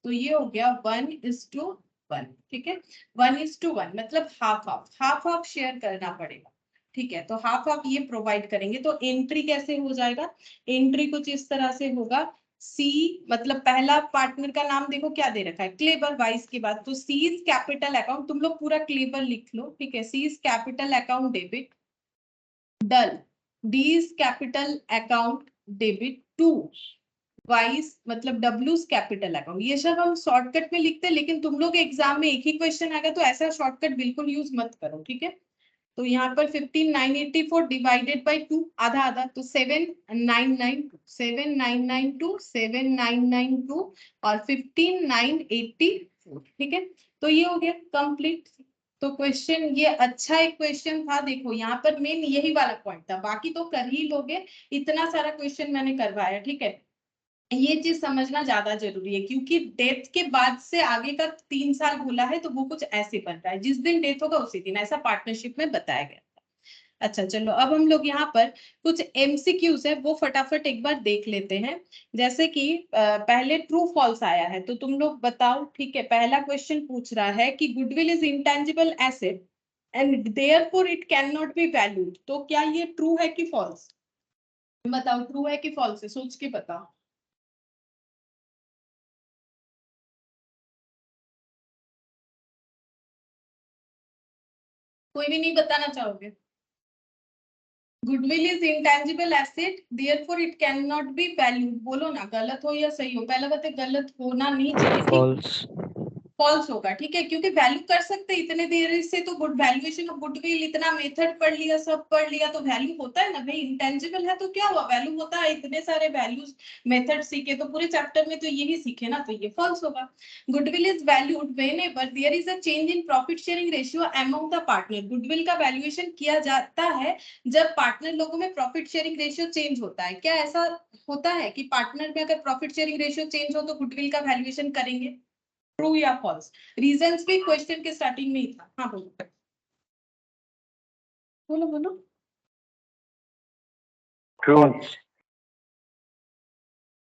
तो ये हो गया 1:1, ठीक है। 1:1 मतलब half half, half half share करना पड़ेगा, ठीक है। तो हाफ हाफ ये प्रोवाइड करेंगे, तो एंट्री कैसे हो जाएगा, एंट्री कुछ इस तरह से होगा। सी मतलब पहला पार्टनर का नाम देखो क्या दे रखा है, क्लेवर, वाइस के बाद, तो सी इज कैपिटल अकाउंट, तुम लोग पूरा क्लेवर लिख लो, ठीक है। C is capital account debit, dull D is capital account debit to, Y's मतलब डब्ल्यूज कैपिटल अकाउंट। ये सब हम शॉर्टकट में लिखते हैं, लेकिन तुम लोग एग्जाम में एक ही क्वेश्चन आएगा तो ऐसा शॉर्टकट बिल्कुल यूज मत करो, ठीक है। तो यहाँ पर 15,984 डिवाइडेड बाई 2, आधा आधा, तो 7,992, 7,992, 7,992 और 15,984, ठीक है। तो ये हो गया कंप्लीट। तो क्वेश्चन ये अच्छा एक क्वेश्चन था, देखो यहाँ पर मेन यही वाला पॉइंट था, बाकी तो कर ही लोगे, इतना सारा क्वेश्चन मैंने करवाया, ठीक है। ये चीज समझना ज्यादा जरूरी है, क्योंकि डेथ के बाद से आगे का 3 साल बोला है, तो वो कुछ ऐसे बन रहा है, जिस दिन डेथ होगा उसी दिन, ऐसा पार्टनरशिप में बताया गया। अच्छा चलो, अब हम लोग यहाँ पर कुछ एमसीक्यूज है वो फटाफट एक बार देख लेते हैं। जैसे कि पहले ट्रू फॉल्स आया है, तो तुम लोग बताओ, ठीक है। पहला क्वेश्चन पूछ रहा है कि goodwill is intangible asset and therefore it can not be valued, तो क्या ये ट्रू है कि फॉल्स, बताओ ट्रू है कि फॉल्स है, सोच के बताओ। कोई भी नहीं बताना चाहोगे? Goodwill is intangible asset, therefore it can not be valued, बोलो ना गलत हो या सही हो, पहला बात है गलत होना नहीं चाहिए, ठीक। फॉल्स। फॉल्स होगा, ठीक है, क्योंकि वैल्यू कर सकते इतने देर से, तो गुड वैल्यूएशन ऑफ गुडविल, इतना मेथड पढ़ लिया, सब पढ़ लिया, तो वैल्यू होता है ना भाई, इंटेंजिबल है तो क्या हुआ, वैल्यू होता है, इतने सारे वैल्यूज मेथड सीखे, तो पूरे चैप्टर में तो यही सीखे ना, तो ये फॉल्स होगा। Goodwill is valued whenever there is a change in profit sharing ratio among the partner, goodwill का वैल्यूएशन किया जाता है जब पार्टनर लोगों में प्रॉफिट शेयरिंग रेशियो चेंज होता है। क्या ऐसा होता है कि पार्टनर में अगर प्रॉफिट शेयरिंग रेशियो चेंज हो तो गुडविल का वैल्यूएशन करेंगे? ट्रू या फॉल्स? रीजंस भी क्वेश्चन के स्टार्टिंग में ही था। हाँ बोलो बोलो बोलो। ट्रू।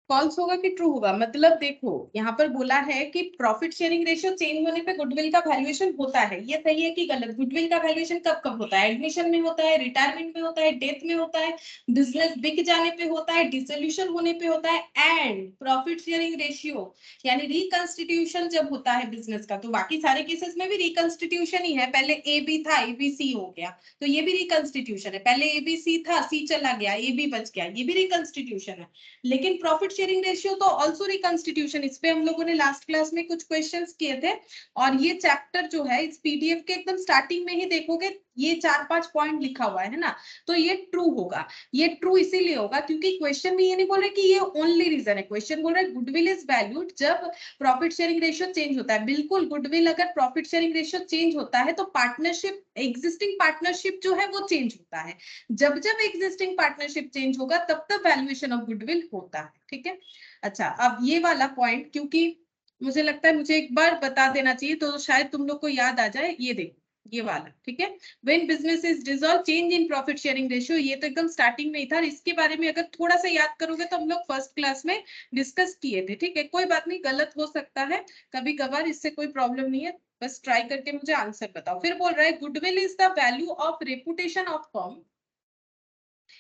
फॉल्स होगा कि ट्रू होगा? मतलब देखो यहाँ पर बोला है कि प्रॉफिट शेयरिंग रेशियो चेंज होने पे गुडविल का वैल्यूएशन होता है, ये सही है कि गलत? गुडविल का वैल्यूएशन कब कब होता है? एडमिशन में होता है, रिटायरमेंट में होता है, डेथ में होता है, बिजनेस बिक जाने पे होता है, डिसोल्यूशन होने पे होता है, एंड प्रॉफिट शेयरिंग रेशियो यानी रिकंस्टिट्यूशन जब होता है बिजनेस का, तो बाकी सारे केसेस में भी रिकंस्टिट्यूशन ही है। पहले ए बी था, ए बी सी हो गया, तो ये भी रिकंस्टिट्यूशन है। पहले ए बी सी था, सी चला गया, ए बी बच गया, ये भी रिकंस्टिट्यूशन है। लेकिन प्रॉफिट शेयरिंग रेशियो तो ऑल्सो रिकंस्टिट्यूशन, इस पे हम लोगों ने लास्ट क्लास में कुछ क्वेश्चंस किए थे, और ये चैप्टर जो है इस पीडीएफ के एकदम स्टार्टिंग में ही देखोगे, ये 4-5 पॉइंट लिखा हुआ है ना, तो ये ट्रू होगा। ये ट्रू इसीलिए होगा क्योंकि क्वेश्चन में ये नहीं बोल रहे कि ये ओनली रीजन है, क्वेश्चन बोल रहे गुडविल इज वैल्यूड जब प्रॉफिट शेयरिंग रेशियो चेंज होता है। बिल्कुल, गुडविल अगर प्रॉफिट शेयरिंग रेशियो चेंज होता है तो पार्टनरशिप, एग्जिस्टिंग पार्टनरशिप जो है वो चेंज होता है। जब जब एग्जिस्टिंग पार्टनरशिप चेंज होगा तब तब वैल्यूएशन ऑफ गुडविल होता है, ठीक है। अच्छा, अब ये वाला पॉइंट क्योंकि मुझे लगता है मुझे एक बार बता देना चाहिए तो शायद तुम लोग को याद आ जाए, ये देखो ये वाला, ठीक है। When business is dissolve change in profit sharing ratio, ये तो एकदम स्टार्टिंग में ही था, इसके बारे में अगर थोड़ा सा याद करोगे तो हम लोग फर्स्ट क्लास में डिस्कस किए थे, ठीक है। कोई बात नहीं, गलत हो सकता है कभी कभार, इससे कोई प्रॉब्लम नहीं है, बस ट्राई करके मुझे आंसर बताओ। फिर बोल रहा है goodwill is the value of reputation of firm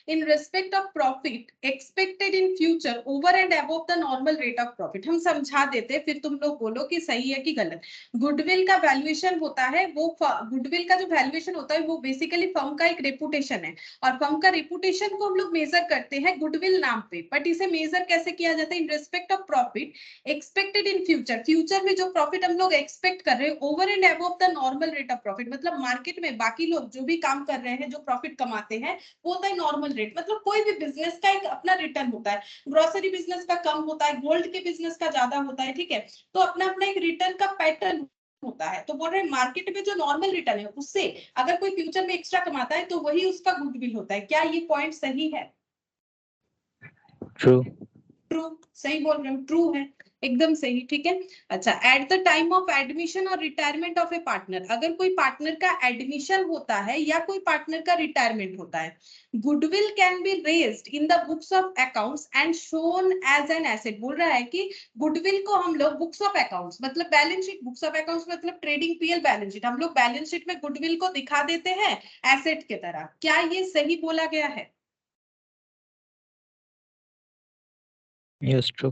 in respect of profit expected in future over and above the normal rate of profit। हम समझा देते हैं, फिर तुम लोग बोलो कि सही है कि गलत। गुडविल का वैल्यूएशन होता है, वो गुडविल का जो वैल्यूएशन होता है वो बेसिकली फर्म का एक रेपुटेशन है, और फर्म का रेपुटेशन को हम लोग मेजर करते हैं गुडविल नाम पे। बट इसे मेजर कैसे किया जाता है? In respect of profit expected in future, future में जो प्रॉफिट हम लोग एक्सपेक्ट कर रहे हैं over and above the normal rate of profit, मतलब मार्केट में बाकी लोग जो भी काम कर रहे हैं, जो प्रॉफिट कमाते हैं, वो होता है नॉर्मल रेट। मतलब कोई भी बिजनेस का एक अपना रिटर्न होता है, ग्रोसरी बिजनेस का कम होता है, गोल्ड के बिजनेस का ज्यादा होता है, ठीक है। तो अपना अपना एक रिटर्न का पैटर्न होता है। तो बोल रहे हैं मार्केट में जो नॉर्मल रिटर्न है उससे अगर कोई फ्यूचर में एक्स्ट्रा कमाता है तो वही उसका गुडविल होता है। क्या ये पॉइंट सही है? ट्रू। ट्रू, सही बोल रहे हो, ट्रू है, एकदम सही, ठीक है। अच्छा, eight the time of admission और रिटायरमेंट ऑफ ए पार्टनर, अगर कोई पार्टनर का एडमिशन होता है या कोई पार्टनर का रिटायरमेंट होता है, goodwill can be raised in the books of accounts and shown as an asset. बोल रहा है कि गुडविल को हम लोग बुक्स ऑफ अकाउंट्स मतलब balance sheet, books of accounts मतलब ट्रेडिंग पीएल बैलेंस शीट, हम लोग बैलेंस शीट में गुडविल को दिखा देते हैं एसेट के तरह। क्या ये सही बोला गया है? Yes true.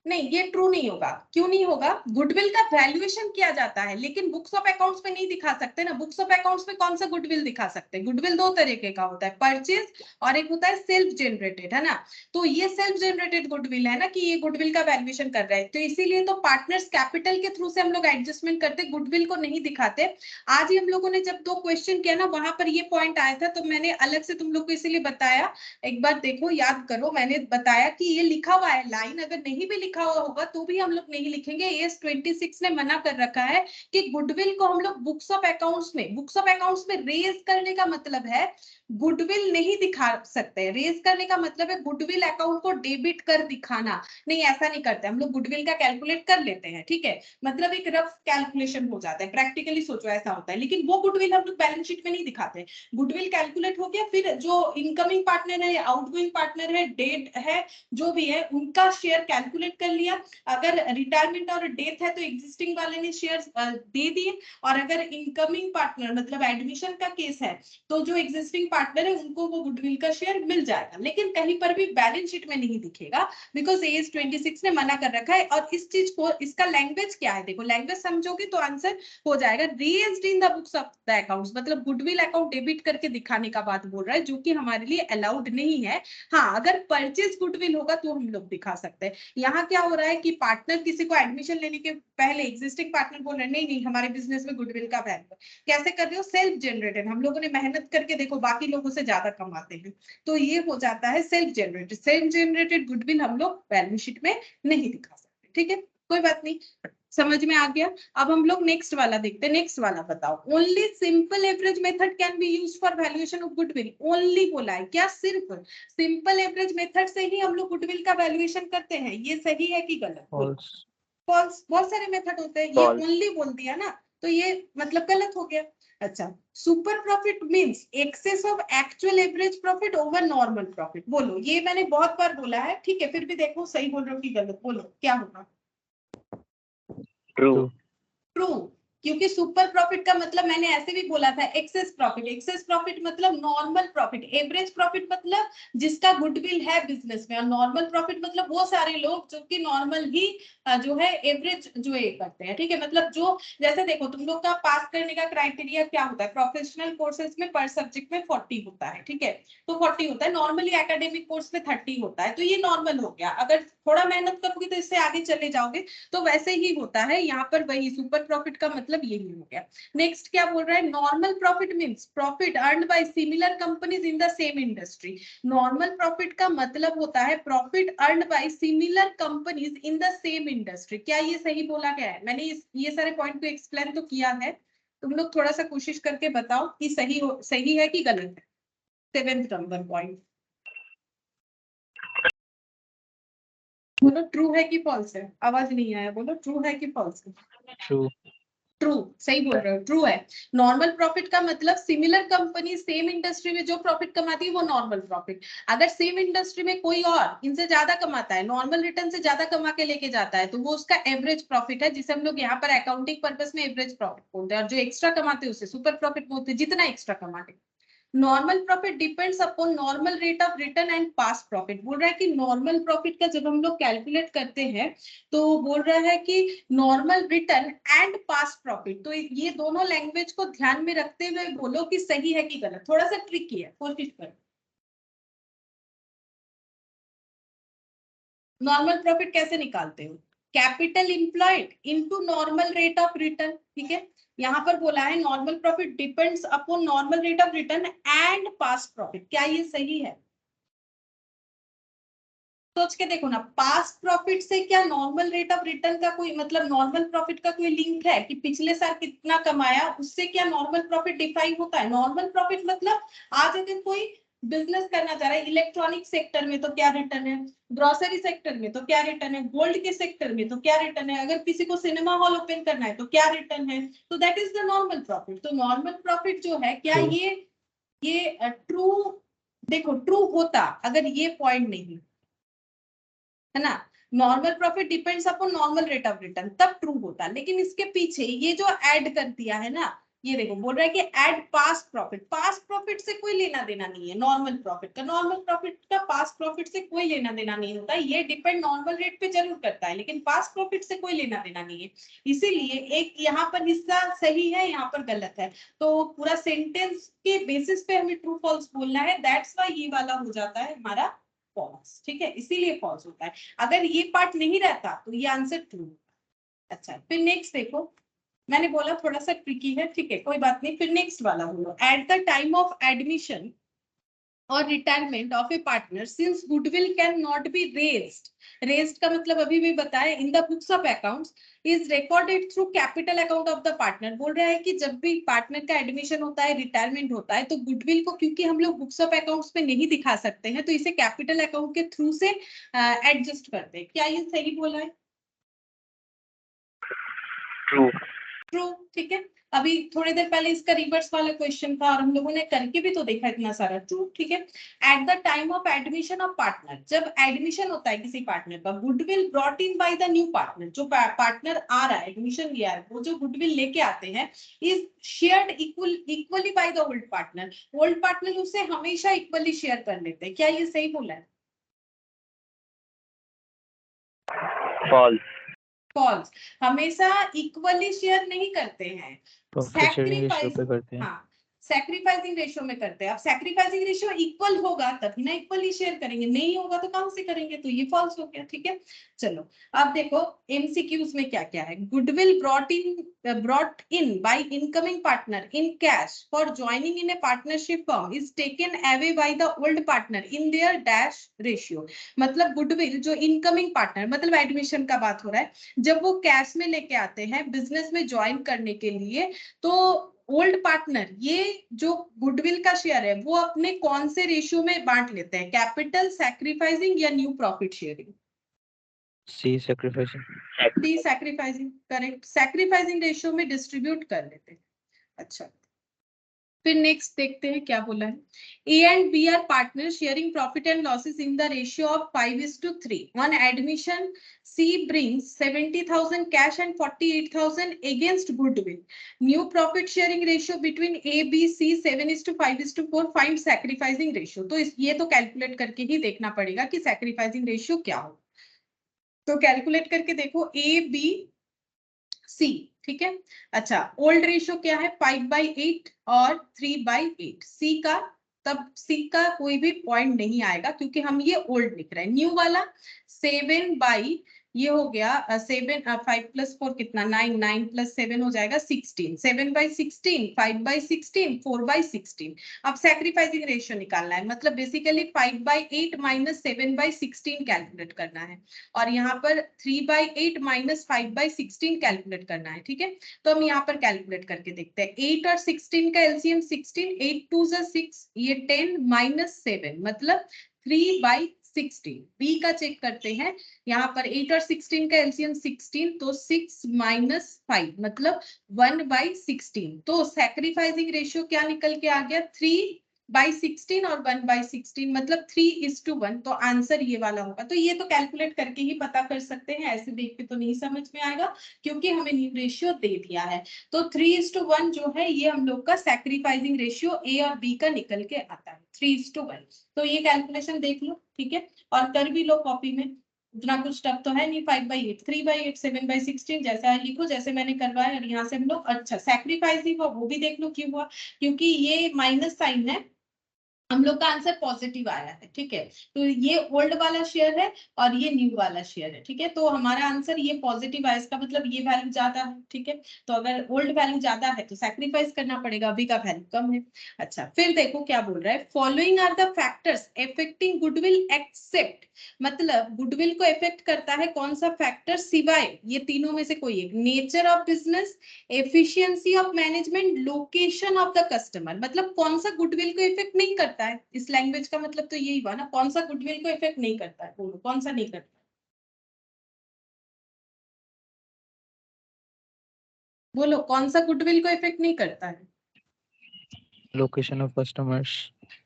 नहीं, ये ट्रू नहीं होगा। क्यों नहीं होगा? गुडविल का वैल्यूएशन किया जाता है लेकिन बुक्स ऑफ अकाउंट्स में नहीं दिखा सकते ना। बुक्स ऑफ अकाउंट्स में कौन सा गुडविल दिखा सकते हैं? गुडविल दो तरीके का होता है, परचेज और एक होता है सेल्फ जनरेटेड, है ना। तो ये सेल्फ जनरेटेड गुडविल है ना, कि ये गुडविल का वैल्यूएशन कर रहा है, तो इसीलिए तो पार्टनर्स कैपिटल के थ्रू से हम लोग एडजस्टमेंट करते, गुडविल को नहीं दिखाते। आज ही हम लोगों ने जब 2 क्वेश्चन किया ना, वहां पर ये पॉइंट आया था, तो मैंने अलग से तुम लोग को इसीलिए बताया। एक बार देखो, याद करो, मैंने बताया कि ये लिखा हुआ है लाइन, अगर नहीं भी लिखा हुआ होगा तो भी हम लोग नहीं लिखेंगे। एस 26 ने मना कर रखा है कि गुडविल को हम लोग बुक्स ऑफ अकाउंट्स में रेज करने का मतलब है गुडविल नहीं दिखा सकते। रेज करने का मतलब है गुडविल अकाउंट को डेबिट कर दिखाना। नहीं, ऐसा नहीं करते हम लोग, गुडविल का कैलकुलेट कर लेते हैं, ठीक है, मतलब एक रफ कैलकुलेशन हो जाता है। प्रैक्टिकली सोचो ऐसा होता है, लेकिन वो गुडविल हम लोग बैलेंस शीट में नहीं दिखाते। गुडविल कैलकुलेट हो गया, फिर जो इनकमिंग पार्टनर है या आउटगोइंग पार्टनर है, डेट है, जो भी है, उनका शेयर कैलकुलेट कर लिया। अगर रिटायरमेंट और डेथ है तो एग्जिस्टिंग वाले ने शेयर दे दिए, और अगर इनकमिंग पार्टनर मतलब एडमिशन का केस है तो जो एग्जिस्टिंग पार्टनर है उनको वो गुडविल का शेयर मिल जाएगा, लेकिन कहीं पर भी बैलेंस शीट में नहीं दिखेगा, बिकॉज एज 26 ने मना कर रखा है। और इस चीज को, इसका लैंग्वेज क्या है, देखो लैंग्वेज समझोगे तो आंसर हो जाएगा। Raised in the books of the accounts मतलब गुडविल अकाउंट डेबिट करके दिखाने का बात बोल रहा है, जो कि हमारे लिए अलाउड नहीं है। हाँ, अगर परचेज गुडविल होगा तो हम लोग दिखा सकते हैं। यहाँ क्या हो रहा है कि पार्टनर किसी को एडमिशन लेने के पहले एग्जिस्टिंग पार्टनर बोल रहे हैं नहीं नहीं हमारे बिजनेस में गुडविल का वैल्यू कैसे कर रहे हो, सेल्फ जनरेटेड, हम लोगों ने मेहनत करके देखो बाकी लोगों से ज्यादा कमाते हैं, तो ये हो जाता है self generated. Self generated goodwill हम लोग बैलेंस शीट में नहीं दिखा सकते, ठीक है, कोई बात नहीं, समझ में आ गया। अब हम लोग नेक्स्ट वाला देखते हैं। नेक्स्ट वाला बताओ, only simple average method can be used for valuation of goodwill. Only बोला है, क्या सिर्फ सिंपल एवरेज मेथड से ही हम लोग गुडविल का वैल्यूएशन करते हैं? ये सही है कि गलत? फॉल्स। फॉल्स, बहुत सारे मेथड होते हैं, ये ओनली बोल दिया ना, तो ये मतलब गलत हो गया। अच्छा, super profit means excess of actual average profit over normal profit. बोलो, ये मैंने बहुत बार बोला है, ठीक है, फिर भी देखो सही बोल रहे हो कि गलत, बोलो क्या होगा? ट्रू। ट्रू, क्योंकि सुपर प्रॉफिट का मतलब मैंने ऐसे भी बोला था एक्सेस प्रॉफिट। एक्सेस प्रॉफिट मतलब नॉर्मल प्रॉफिट, एवरेज प्रॉफिट मतलब जिसका गुडविल है बिजनेस में, और नॉर्मल प्रॉफिट मतलब वो सारे लोग जो कि नॉर्मल ही जो है एवरेज जो ये करते हैं, ठीक है। मतलब जो, जैसे देखो तुम लोग का पास करने का क्राइटेरिया क्या होता है, प्रोफेशनल कोर्सेज में पर सब्जेक्ट में 40 होता है, ठीक है, तो 40 होता है, नॉर्मली एकेडमिक कोर्स में 30 होता है, तो ये नॉर्मल हो गया। अगर थोड़ा मेहनत करोगे तो इससे आगे चले जाओगे, तो वैसे ही होता है यहाँ पर, वही सुपर प्रॉफिट का मतलब यही हो गया। नेक्स्ट क्या बोल रहा है, normal profit means profit earned by similar companies in the same industry. Normal profit का मतलब होता है profit earned by similar companies in the same industry. क्या ये सही बोला गया है? मैंने ये सारे पॉइंट को एक्सप्लेन तो किया है, तुम लोग थोड़ा सा कोशिश करके बताओ कि सही है कि गलत है। 7th नंबर पॉइंट, बोलो ट्रू है कि फॉल्स है? आवाज नहीं आया, बोलो ट्रू है कि फॉल्स है? ट्रू। ट्रू, सही बोल रहे हो, ट्रू है। नॉर्मल प्रॉफिट का मतलब सिमिलर कंपनी सेम इंडस्ट्री में जो प्रॉफिट कमाती है वो नॉर्मल प्रॉफिट। अगर सेम इंडस्ट्री में कोई और इनसे ज्यादा कमाता है, नॉर्मल रिटर्न से ज्यादा कमा के लेके जाता है, तो वो उसका एवरेज प्रॉफिट है, जिसे हम लोग यहाँ पर अकाउंटिंग पर्पस में एवरेज प्रॉफिट बोलते हैं। और जो एक्स्ट्रा कमाते हैं उसे सुपर प्रॉफिट बोलते हैं, जितना एक्स्ट्रा कमाते। Normal profit depends upon normal rate of return and past profit. बोल रहा है कि नॉर्मल प्रॉफिट का जब हम लोग कैलकुलेट करते हैं तो बोल रहा है कि normal return and past profit, तो ये दोनों लैंग्वेज को ध्यान में रखते हुए बोलो कि सही है कि गलत। थोड़ा सा ट्रिकी है, कोशिश करो। नॉर्मल प्रॉफिट कैसे निकालते हो? Capital employed into normal rate of return, ठीक है। यहाँ पर बोला है normal profit depends upon normal rate of return and past profit. क्या ये सही है? सोच के देखो ना, पास्ट प्रॉफिट से क्या नॉर्मल रेट ऑफ रिटर्न का कोई मतलब, नॉर्मल प्रॉफिट का कोई लिंक है कि पिछले साल कितना कमाया उससे क्या नॉर्मल प्रॉफिट डिफाइन होता है? नॉर्मल प्रॉफिट मतलब आज अगर कोई बिजनेस करना चाह रहा है, इलेक्ट्रॉनिक सेक्टर में तो क्या रिटर्न है, ग्रोसरी सेक्टर में तो क्या रिटर्न है, गोल्ड के सेक्टर में तो क्या रिटर्न है, अगर किसी को सिनेमा हॉल ओपन करना है तो क्या रिटर्न है, तो that is the normal profit. तो नॉर्मल प्रॉफिट जो है क्या True. ये ट्रू, देखो ट्रू होता अगर ये पॉइंट नहीं है ना, normal profit depends upon normal rate of return, तब ट्रू होता। लेकिन इसके पीछे ये जो ऐड कर दिया है ना, ये देखो बोल रहा है कि add past profit. Past profit से कोई लेना देना नहीं है नॉर्मल प्रॉफिट का, नॉर्मल प्रॉफिट का पास्ट प्रॉफिट से कोई लेना देना नहीं होता। ये डिपेंड नॉर्मल रेट पे जरूर करता है, लेकिन पास्ट प्रॉफिट से कोई लेना देना नहीं है। इसीलिए एक यहाँ पर हिस्सा सही है, यहाँ पर गलत है। तो पूरा सेंटेंस के बेसिस पे हमें ट्रू फॉल्स बोलना है, दैट्स व्हाई ये वाला हो जाता है हमारा फॉल्स, ठीक है, इसीलिए फॉल्स होता है। अगर ये पार्ट नहीं रहता तो ये आंसर ट्रू। अच्छा, फिर नेक्स्ट देखो, मैंने बोला थोड़ा सा ट्रिकी है, ठीक है, कोई बात नहीं। फिर नेक्स्ट वाला बोलो, at the time of admission और retirement of a partner since goodwill can not be raised, raised का मतलब अभी भी बताया, in the books of accounts is recorded through capital account of the partner. बोल रहा है कि जब भी पार्टनर का एडमिशन होता है, रिटायरमेंट होता है, तो गुडविल को क्योंकि हम लोग बुक्स ऑफ अकाउंट्स में नहीं दिखा सकते हैं, तो इसे कैपिटल अकाउंट के थ्रू से एडजस्ट करते हैं। क्या ये सही बोला है? True. ट्रू, ठीक है। अभी थोड़ी देर पहले इसका रिवर्स वाला क्वेश्चन था और हम लोगों ने करके भी तो देखा इतना सारा। ट्रू, ठीक है। Eight the time of admission of partner, जब एडमिशन होता है किसी पार्टनर का, goodwill brought in by the new partner, जो पार्टनर आ रहा है, एडमिशन लिया है, वो जो गुडविल लेके आते हैं is shared equally by the old partner. Old partner उसे हमेशा इक्वली शेयर कर लेते हैं। क्या ये सही बोला है? False. फॉल्स, हमेशा इक्वली शेयर नहीं करते हैं, प्रॉफिट शेयरिंग रेशियो सैक्रिफाइस, पे करते हैं। हाँ सैक्रिफाइसिंग रेशियो में करते हैं। अब सैक्रिफाइसिंग रेशियो इक्वल होगा तभी ना इक्वली शेयर करेंगे, नहीं होगा तो कहां से करेंगे, तो ये फॉल्स हो गया, ठीक है। चलो अब देखो एमसीक्यूज में क्या क्या है। Goodwill brought in by incoming partner in cash for joining in A partnership firm is taken away by the old partner in their dash ratio. मतलब गुडविल जो इनकमिंग पार्टनर, मतलब एडमिशन का बात हो रहा है, जब वो कैश में लेके आते हैं बिजनेस में ज्वाइन करने के लिए, तो ओल्ड पार्टनर ये जो गुडविल का शेयर है वो अपने कौन से रेशियो में बांट लेते हैं, कैपिटल, सैक्रिफाइसिंग या new profit sharing? C. Sacrificing. D sacrificing, correct, sacrificing ratio में डिस्ट्रीब्यूट कर लेते हैं। अच्छा, फिर नेक्स्ट देखते हैं क्या बोला है। A and B are partner sharing profit and losses in the ratio of 5:3 on admission. C brings 70,000 cash and 48,000 against goodwill. New profit sharing ratio between A, B, C 7:5:4. Find sacrificing ratio. तो ये तो कैलकुलेट करके ही देखना पड़ेगा कि sacrificing ratio क्या हो। तो कैलकुलेट करके देखो A, B, C, ठीक है। अच्छा, ओल्ड रेशियो क्या है? 5/8 और 3/8। सी का, तब सी का कोई भी पॉइंट नहीं आएगा क्योंकि हम ये ओल्ड लिख रहे हैं। न्यू वाला 7 बाई, ये हो गया 7, 5 + 4 कितना 9, 9 + 7 हो जाएगा 16, 7/16, 5/16, 4/16। अब सैक्रिफाइसिंग रेशियो निकालना है, मतलब बेसिकली 5/8 - 7/16 कैलकुलेट करना है, और यहाँ पर 3/8 - 5/16 कैलकुलेट करना है, ठीक है। तो हम यहाँ पर कैलकुलेट करके देखते हैं। 8 और 16 का एलसीएम 16, 8 2 6, ये 10 - 7 मतलब 3/16। 16। बी का चेक करते हैं, यहाँ पर 8 और 16 का एलसीएम 16, तो 6 - 5 मतलब 1/16। तो सैक्रिफाइसिंग रेशियो क्या निकल के आ गया, 3/16 और 1/16 मतलब 3:1। तो आंसर ये वाला होगा। तो ये तो कैलकुलेट करके ही पता कर सकते हैं, ऐसे देख के तो नहीं समझ में आएगा क्योंकि हमें न्यू रेशियो दे दिया है। तो 3:1 जो है ये हम लोग का सैक्रिफाइसिंग रेशियो ए और बी का निकल के आता है 3:1। तो ये कैलकुलेशन देख लो, ठीक है, और कर भी लो कॉपी में, इतना कुछ टफ तो है नहीं। 5/8, 3/8, 7/16 जैसा है लिखो, जैसे मैंने करवाया। और यहाँ से हम लोग अच्छा सैक्रिफाइस हुआ वो भी देख लो क्यों हुआ, क्योंकि ये माइनस साइन है, हम लोग का आंसर पॉजिटिव आया है, ठीक है। तो ये ओल्ड वाला शेयर है और ये न्यू वाला शेयर है, ठीक है। तो हमारा आंसर ये पॉजिटिव आया, इसका मतलब ये वैल्यू ज्यादा है, ठीक है। तो अगर ओल्ड वैल्यू ज्यादा है तो सैक्रिफाइस करना पड़ेगा, अभी का वैल्यू कम है। अच्छा, फिर देखो क्या बोल रहा है, following are the factors affecting goodwill except, मतलब गुडविल को इफेक्ट करता है कौन सा फैक्टर सिवाय ये तीनों में से कोई एक, nature of business, efficiency of management, location of the customer. मतलब कौन सा गुडविल को इफेक्ट नहीं करता है, इस लैंग्वेज का मतलब तो यही हुआ ना, कौन सा गुडविल को इफेक्ट नहीं करता है, बोलो कौन सा नहीं करता है। बोलो कौन सा गुडविल को इफेक्ट नहीं करता है। Location of customers.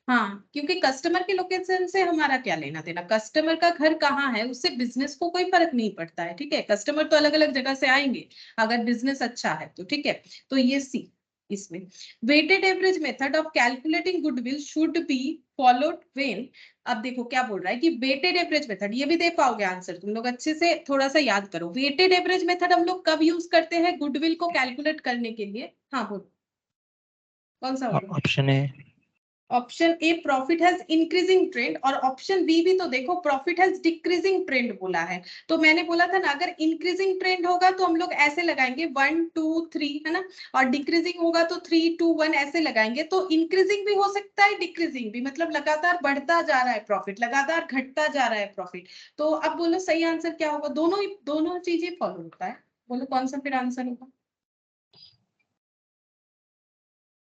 हाँ, क्योंकि कस्टमर के लोकेशन से हमारा क्या लेना देना, कस्टमर का घर कहाँ है उससे बिजनेस को कोई फर्क नहीं पड़ता है, ठीक है। कस्टमर तो अलग अलग जगह से आएंगे अगर बिजनेस अच्छा है तो, ठीक है। तो ये सी इसमें। Weighted average method of calculating goodwill should be followed when, अब देखो क्या बोल रहा है कि वेटेड एवरेज मेथड, ये भी दे पाओगे आंसर तुम लोग, अच्छे से थोड़ा सा याद करो। वेटेड एवरेज मेथड हम लोग कब यूज करते हैं गुडविल को कैलकुलेट करने के लिए, हाँ बोलो कौन सा होगा। Option A. Option A profit has increasing trend, और ऑप्शन बी भी तो देखो प्रॉफिट हैज डिक्रीजिंग ट्रेंड बोला है। तो मैंने बोला था ना अगर इंक्रीजिंग ट्रेंड होगा तो हम लोग ऐसे लगाएंगे 1 2 3, है ना, और डिक्रीजिंग होगा तो 3 2 1 ऐसे लगाएंगे। तो इंक्रीजिंग भी हो सकता है, डिक्रीजिंग भी, मतलब लगातार बढ़ता जा रहा है प्रॉफिट, लगातार घटता जा रहा है प्रॉफिट। तो अब बोलो सही आंसर क्या होगा, दोनों चीजें फॉलो होता है, बोलो कौन सा फिर आंसर होगा।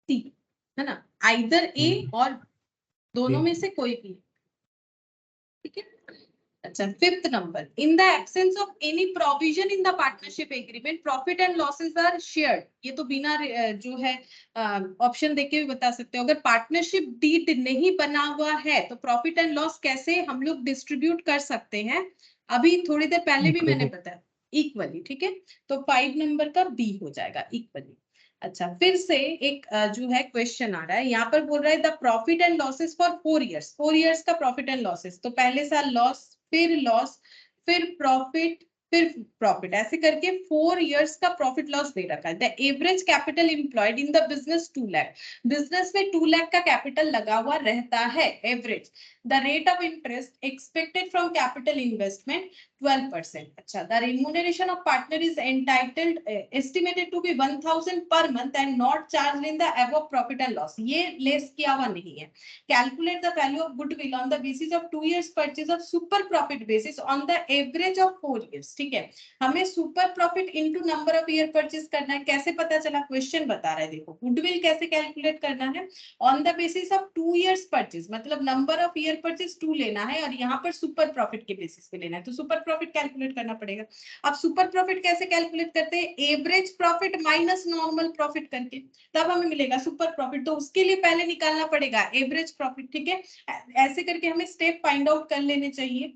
सी, है ना, आइदर ए और दोनों में से कोई भी, ठीक है। अच्छा, fifth number, in the absence of any provision in the partnership agreement profit and losses are shared. ये तो बिना जो है ऑप्शन देके भी बता सकते हो। अगर पार्टनरशिप डीड नहीं बना हुआ है तो प्रॉफिट एंड लॉस कैसे हम लोग डिस्ट्रीब्यूट कर सकते हैं, अभी थोड़ी देर पहले भी मैंने Equally. बताया, इक्वली, ठीक है। तो 5 नंबर का बी हो जाएगा, इक्वली। अच्छा, फिर से एक जो है क्वेश्चन आ रहा है, यहाँ पर बोल रहा है the profit and losses for 4 years, 4 years का प्रॉफिट एंड लॉसेस, तो पहले साल लॉस, फिर लॉस, फिर प्रॉफिट, फिर प्रॉफिट, ऐसे करके 4 इयर्स का प्रॉफिट लॉस दे रखा है। The average capital employed in the business 2 lakh, business में 2 लाख का कैपिटल लगा हुआ रहता है average. The rate of interest expected from capital investment 12%। अच्छा, the remuneration of partner is entitled estimated to be 1000 per month and not charged in the above profit and loss, ये लेस किया हुआ नहीं है। Calculate the value of goodwill on the basis of 2 years purchase of super profit basis on the average of 4 years, ठीक है। हमें super profit into number of year purchase करना है, कैसे पता चला, क्वेश्चन बता रहा है, देखो गुडविल कैसे कैलकुलेट करना है, on the basis of 2 years purchase, मतलब नंबर ऑफ ईयर परचेज 2 लेना है और यहाँ पर सुपर प्रॉफिट के बेसिस पे लेना है, तो सुपर प्रॉफिट कैलकुलेट करना पड़ेगा। अब सुपर प्रॉफिट कैसे कैलकुलेट करते हैं, average profit minus normal profit करके, तब हमें मिलेगा सुपर प्रॉफिट। तो उसके लिए पहले निकालना पड़ेगा एवरेज प्रॉफिट, ठीक है। ऐसे करके हमें स्टेप फाइंड आउट कर लेने चाहिए।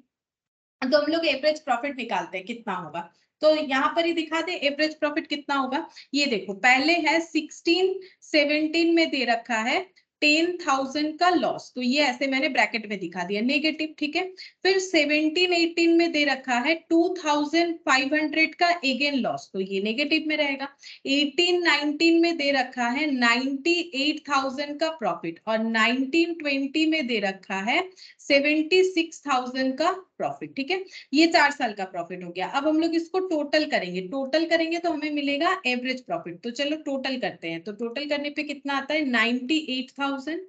तो हम लोग एवरेज प्रॉफिट निकालते हैं कितना होगा, तो यहाँ पर ही दिखा दे एवरेज प्रॉफिट कितना होगा। ये देखो पहले है 16 17 में दे रखा है 10,000 का लॉस, तो ये ऐसे मैंने ब्रैकेट में दिखा दिया नेगेटिव, ठीक है। फिर 17 18 में दे रखा है 2500 का अगेन लॉस, तो ये नेगेटिव में रहेगा। 18 19 में दे रखा है 98,000 का प्रॉफिट, और 19 20 में दे रखा है 76,000 का प्रॉफिट, ठीक है। ये 4 साल का प्रॉफिट हो गया। अब हम लोग इसको टोटल करेंगे तो हमें मिलेगा एवरेज प्रॉफिट। तो चलो टोटल करते हैं, तो टोटल करने पे कितना आता है 98,000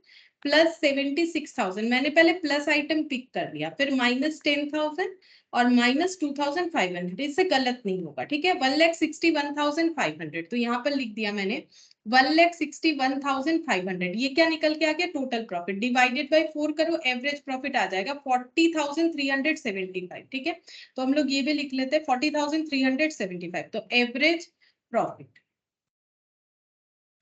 प्लस 76,000, मैंने पहले प्लस आइटम पिक कर लिया, फिर माइनस 10,000 और माइनस 2,500, इससे गलत नहीं होगा, ठीक है। 1,61,500, तो यहाँ पर लिख दिया मैंने 1,61,500, ये क्या निकल के आ गया टोटल प्रॉफिट, डिवाइडेड बाय 4 करो, एवरेज प्रॉफिट आ जाएगा 40,375, ठीक है। तो हम लोग ये भी लिख लेते हैं 40,375, तो एवरेज प्रॉफिट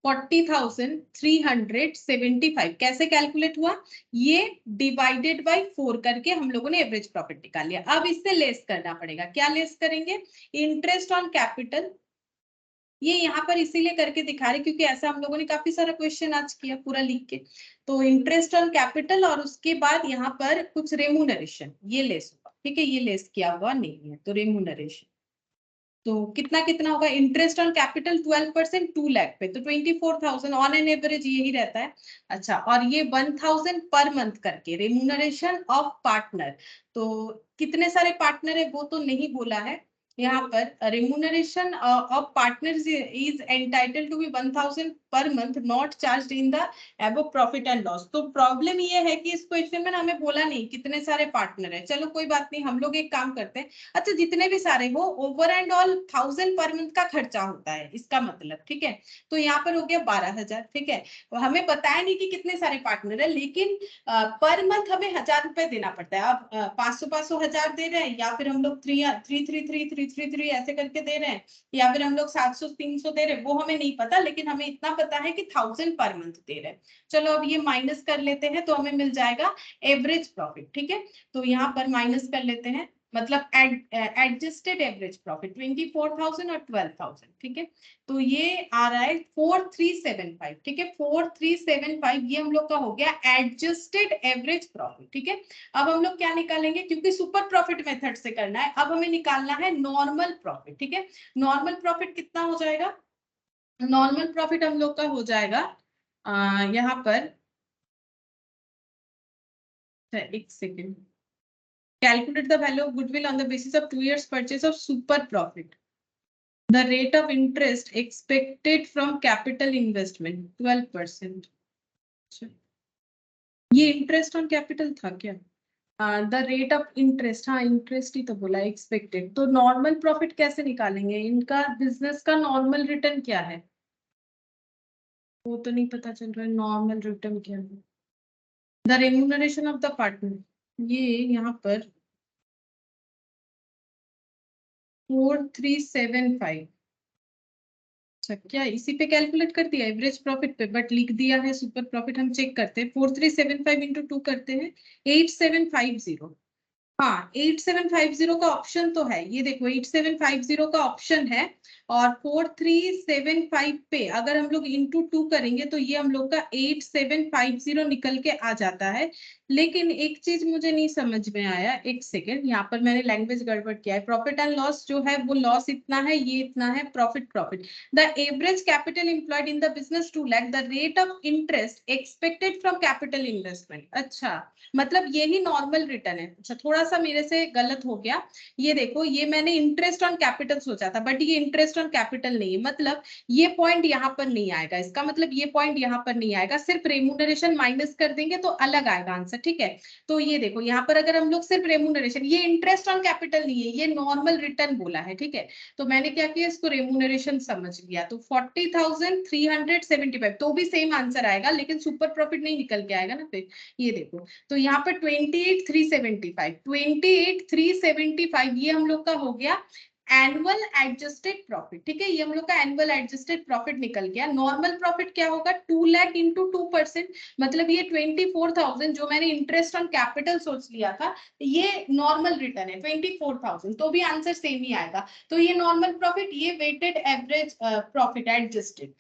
40,375 कैसे कैलकुलेट हुआ, ये डिवाइडेड बाय 4 करके हम लोगों ने एवरेज प्रॉफिट निकाल लिया। अब इससे लेस करना पड़ेगा, क्या लेस करेंगे, इंटरेस्ट ऑन कैपिटल, ये यहाँ पर इसीलिए करके दिखा रहे क्योंकि ऐसा हम लोगों ने काफी सारा क्वेश्चन आज किया पूरा लिख के। तो इंटरेस्ट ऑन कैपिटल और उसके बाद यहाँ पर कुछ रेम्यूनरेशन, ये लेस होगा, ठीक है, ये लेस किया हुआ नहीं है, तो रेम्यूनरेशन तो कितना कितना होगा, इंटरेस्ट ऑन कैपिटल 12% 2 लाख पे, तो 24,000 ऑन एन एवरेज यही रहता है। अच्छा, और ये 1,000 पर मंथ करके रेम्यूनरेशन ऑफ पार्टनर, तो कितने सारे पार्टनर है वो तो नहीं बोला है यहाँ पर। Remuneration of partners is entitled to be 1,000 per month not charged in the above profit and loss. तो प्रॉब्लम ये है कि इस क्वेश्चन में हमें बोला नहीं कितने सारे पार्टनर है, चलो कोई बात नहीं, हम लोग एक काम करते हैं, अच्छा जितने भी सारे हो over and all 1,000 per month का खर्चा होता है इसका मतलब, ठीक है। तो यहाँ पर हो गया 12,000, ठीक है। हमें बताया नहीं कि कितने सारे पार्टनर है, लेकिन पर मंथ हमें 1,000 रुपए देना पड़ता है। अब 500 1,000 दे रहे हैं, या फिर हम लोग 333 ऐसे करके दे रहे हैं, या फिर हम लोग 700 300 दे रहे हैं, वो हमें नहीं पता, लेकिन हमें इतना पता है कि 1,000 पर मंथ दे रहे हैं। चलो अब ये माइनस कर लेते हैं, तो हमें मिल जाएगा एवरेज प्रॉफिट, ठीक है। तो यहाँ पर माइनस कर लेते हैं, मतलब एडजस्टेड एवरेज प्रॉफिट 24,000 और 12,000, ठीक है। तो ये आ रहा है 4,375, ठीक है, 4,375 ये हम लोग का हो गया एडजस्टेड एवरेज प्रॉफिट, ठीक है। अब हम लोग क्या निकालेंगे, क्योंकि सुपर प्रॉफिट मेथड से करना है, अब हमें निकालना है नॉर्मल प्रॉफिट, ठीक है। नॉर्मल प्रॉफिट कितना हो जाएगा, नॉर्मल प्रॉफिट हम लोग का हो जाएगा यहाँ पर, एक second, calculate the value of goodwill on the basis of 2 years purchase of super profit. The rate of interest expected from capital investment 12%. ये इंटरेस्ट ऑन कैपिटल था क्या, द रेट ऑफ इंटरेस्ट, हाँ इंटरेस्ट ही तो बोला, एक्सपेक्टेड। तो नॉर्मल प्रॉफिट कैसे निकालेंगे, इनका बिजनेस का नॉर्मल रिटर्न क्या है, वो तो नहीं पता चल रहा है, नॉर्मल रिटर्न क्या है, the remuneration of the partner, ये यहाँ पर 4,375, अच्छा क्या इसी पे कैलकुलेट कर दिया एवरेज प्रॉफिट पे, बट लिख दिया है सुपर प्रॉफिट, हम चेक करते हैं 4,375 इंटू 2 करते हैं 8,750, हाँ 8,750 का ऑप्शन तो है, ये देखो 8,750 का ऑप्शन है, और 4,375 पे अगर हम लोग इंटू 2 करेंगे तो ये हम लोग का 8,750 निकल के आ जाता है। लेकिन एक चीज मुझे नहीं समझ में आया, एक सेकेंड, यहाँ पर मैंने लैंग्वेज गड़बड़ किया है, प्रॉफिट एंड लॉस जो है वो लॉस इतना है, ये इतना है, profit profit, the average capital employed in the business 2 lakh, the rate of interest expected from capital investment, अच्छा मतलब यही नॉर्मल रिटर्न है। अच्छा थोड़ा सा मेरे से गलत हो गया, ये देखो ये मैंने इंटरेस्ट ऑन कैपिटल सोचा था, बट ये इंटरेस्ट ऑन कैपिटल नहीं है, मतलब ये पॉइंट यहाँ पर नहीं आएगा, इसका मतलब ये पॉइंट यहाँ पर नहीं आएगा, सिर्फ रेम्यूनरेशन माइनस कर देंगे तो अलग आएगा आंसर, ठीक है। तो ये देखो यहाँ पर अगर हम लोग सिर्फ रेम्यूनरेशन, ये इंटरेस्ट ऑन कैपिटल नहीं है, ये नॉर्मल रिटर्न बोला है, ठीक है। तो मैंने क्या किया, इसको रेम्यूनरेशन समझ लिया, तो 40,375 तो भी सेम आंसर आएगा, लेकिन सुपर प्रॉफिट नहीं निकल के आएगा ना फिर, ये देखो। तो यहाँ पर 28,375 ये हम लोग का हो गया एनुअल एडजस्टेड प्रॉफिट, ठीक है, ये हम लोग का एनुअल एडजस्टेड प्रॉफिट निकल गया। नॉर्मल प्रॉफिट क्या होगा, 2 लाख इंटू 2%, मतलब ये 24,000 जो मैंने इंटरेस्ट ऑन कैपिटल सोच लिया था, ये नॉर्मल रिटर्न है 24,000, तो भी आंसर सेम ही आएगा। तो ये नॉर्मल प्रॉफिट, ये वेटेड एवरेज प्रॉफिट एडजस्टेड,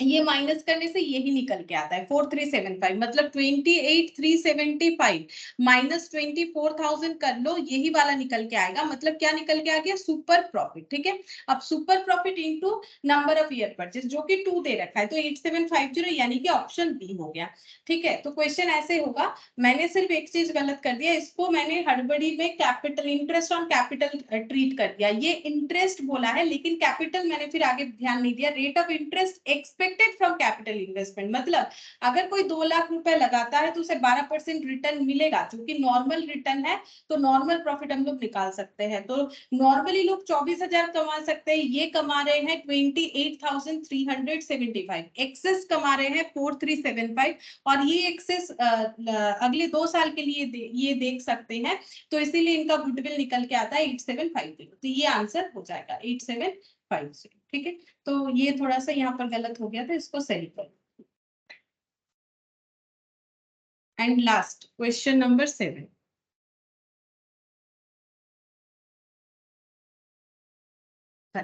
ये माइनस करने से यही निकल के आता है 4,375, मतलब 28,375 माइनस 24,000 कर लो, यही वाला निकल के आएगा, मतलब क्या निकल के आ गया, सुपर प्रॉफिट, ठीक है। अब super profit into number of year purchase जो कि 2 दे रखा है, तो 8,750 यानी कि ऑप्शन बी हो गया, ठीक है। तो क्वेश्चन ऐसे होगा, मैंने सिर्फ एक चीज गलत कर दिया, इसको मैंने हड़बड़ी में capital interest on capital treat कर दिया, ये इंटरेस्ट बोला है लेकिन कैपिटल मैंने फिर आगे ध्यान नहीं दिया, rate of interest expect expected from capital investment, मतलब अगर कोई 2 लाख रुपए लगाता है तो उसे 12% रिटर्न मिलेगा, जो कि नॉर्मल रिटर्न है, तो नॉर्मल प्रॉफिट हम लोग निकाल सकते हैं। तो नॉर्मली लोग 24,000 कमा सकते हैं, ये कमा रहे हैं 28,375, एक्सेस कमा रहे हैं 4375, और ये एक्सेस अगले 2 साल के लिए ये देख सकते हैं, तो इसीलिए इनका गुडविल निकल के आता है 8750। तो ये आंसर हो जाएगा 8750। ठीक है, तो ये थोड़ा सा यहाँ पर गलत हो गया था, इसको सही करो। And last question number 7।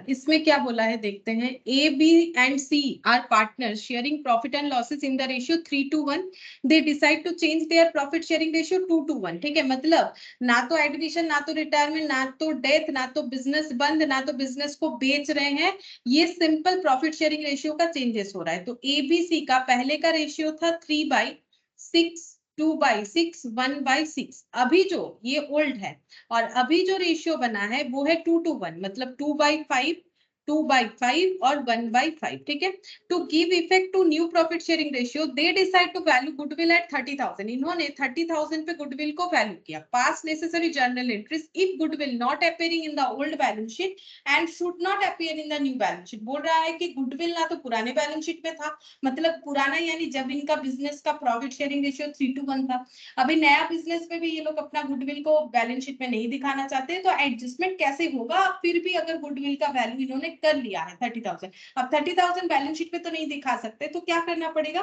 इसमें क्या बोला है देखते हैं। A, B and C are partners sharing profit and losses in the ratio 3:1। They decide to change their profit sharing ratio 2:1। ठीक है, मतलब ना तो एडमिशन, ना तो रिटायरमेंट, ना तो डेथ, ना तो बिजनेस बंद, ना तो बिजनेस को बेच रहे हैं, ये सिंपल प्रॉफिट शेयरिंग रेशियो का चेंजेस हो रहा है। तो ए बी सी का पहले का रेशियो था 3/6, 2/6, 1/6। अभी जो ये ओल्ड है, और अभी जो रेशियो बना है वो है 2:1, मतलब 2/5, 2/5 और 1/5। ठीक है, to give effect to new profit sharing ratio they decide to value goodwill at 30,000। इन्होंने 30,000 पे गुडविल को वैल्यू किया। Pass necessary journal entries if goodwill not appearing in the old balance sheet and should not appear in the new balance sheet. बोल रहा है कि गुडविल ना तो पुराने बैलेंस शीट में था, मतलब पुराना यानी जब इनका बिजनेस का प्रॉफिट शेयरिंग रेशियो 3:1 था, अभी नया बिजनेस में भी ये लोग अपना गुडविल को बैलेंस शीट में नहीं दिखाना चाहते, तो एडजस्टमेंट कैसे होगा। फिर भी अगर गुडविल का वैल्यू इन्होंने कर लिया है 30,000, अब 30,000 बैलेंस शीट पे तो नहीं दिखा सकते, तो क्या करना पड़ेगा,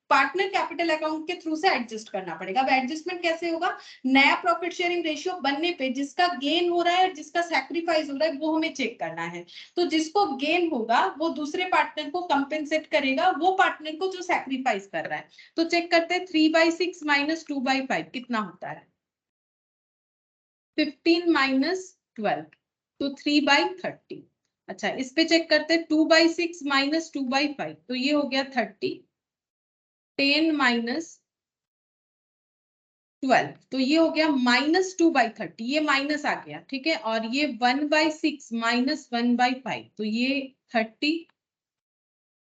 पार्टनर कैपिटल अकाउंट के थ्रू से एडजस्ट करना पड़ेगा। अब एडजस्टमेंट कैसे होगा, नया प्रॉफिट शेयरिंग रेशियो बनने पे जिसका गेन हो रहा है और जिसका सैक्रिफाइस हो रहा है वो हमें चेक करना है। तो जिसको गेन होगा वो दूसरे पार्टनर को कंपेंसेट करेगा, वो पार्टनर को जो सैक्रिफाइस कर रहा है। तो चेक करते हैं 3/6 माइनस 2/5 कितना होता है, 15 माइनस 12, तो 3/30। अच्छा, इस पे चेक करते हैं 2/6 माइनस 2/5, तो ये हो गया 30, 10 माइनस 12, तो ये हो गया -2/30, ये माइनस आ गया। ठीक है, और ये 1/6 माइनस 1/5, तो ये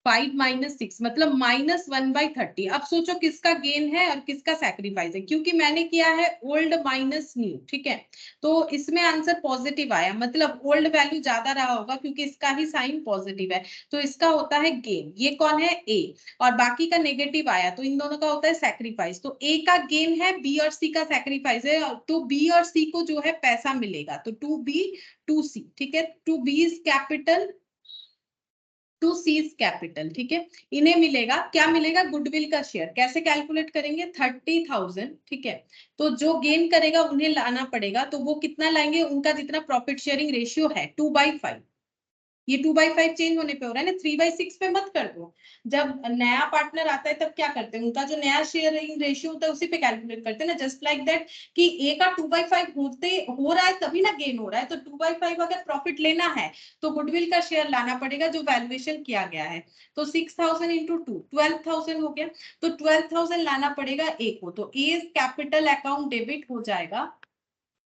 5 माइनस 6, मतलब -1/30। अब सोचो किसका गेन है और किसका सैक्रिफाइस है, क्योंकि मैंने किया है ओल्ड माइनस न्यू। ठीक है, तो इसमें आंसर पॉजिटिव आया, मतलब ओल्ड वैल्यू ज्यादा रहा होगा क्योंकि इसका ही साइन पॉजिटिव है, तो इसका होता है गेन। ये कौन है, ए, और बाकी का नेगेटिव आया, तो इन दोनों का होता है सैक्रिफाइस। तो ए का गेन है, बी और सी का सैक्रिफाइस है, तो बी और सी को जो है पैसा मिलेगा, तो 2B 2C। ठीक है, 2B is capital, 2C is capital. ठीक है, इन्हें मिलेगा, क्या मिलेगा, गुडविल का शेयर। कैसे कैलकुलेट करेंगे, 30,000। ठीक है, तो जो गेन करेगा उन्हें लाना पड़ेगा, तो वो कितना लाएंगे, उनका जितना प्रॉफिट शेयरिंग रेशियो है 2/5। ये 2/5 चेंज होने पे हो रहा है ना, 3/6 पे मत कर दो। जब नया पार्टनर आता है तब क्या करते हैं, उनका जो नया शेयरिंग रेशियो होता है उसी पे कैलकुलेट करते हैं ना, जस्ट लाइक दैट, कि ए का 2/5 हो रहा है तभी ना गेन हो रहा है, तो 2/5 अगर प्रॉफिट लेना है तो गुडविल का शेयर लाना पड़ेगा जो वैल्यूएशन किया गया है। तो 6,000 इंटू 2 12,000 हो गया, तो 12,000 लाना पड़ेगा ए को, तो ए कैपिटल अकाउंट डेबिट हो जाएगा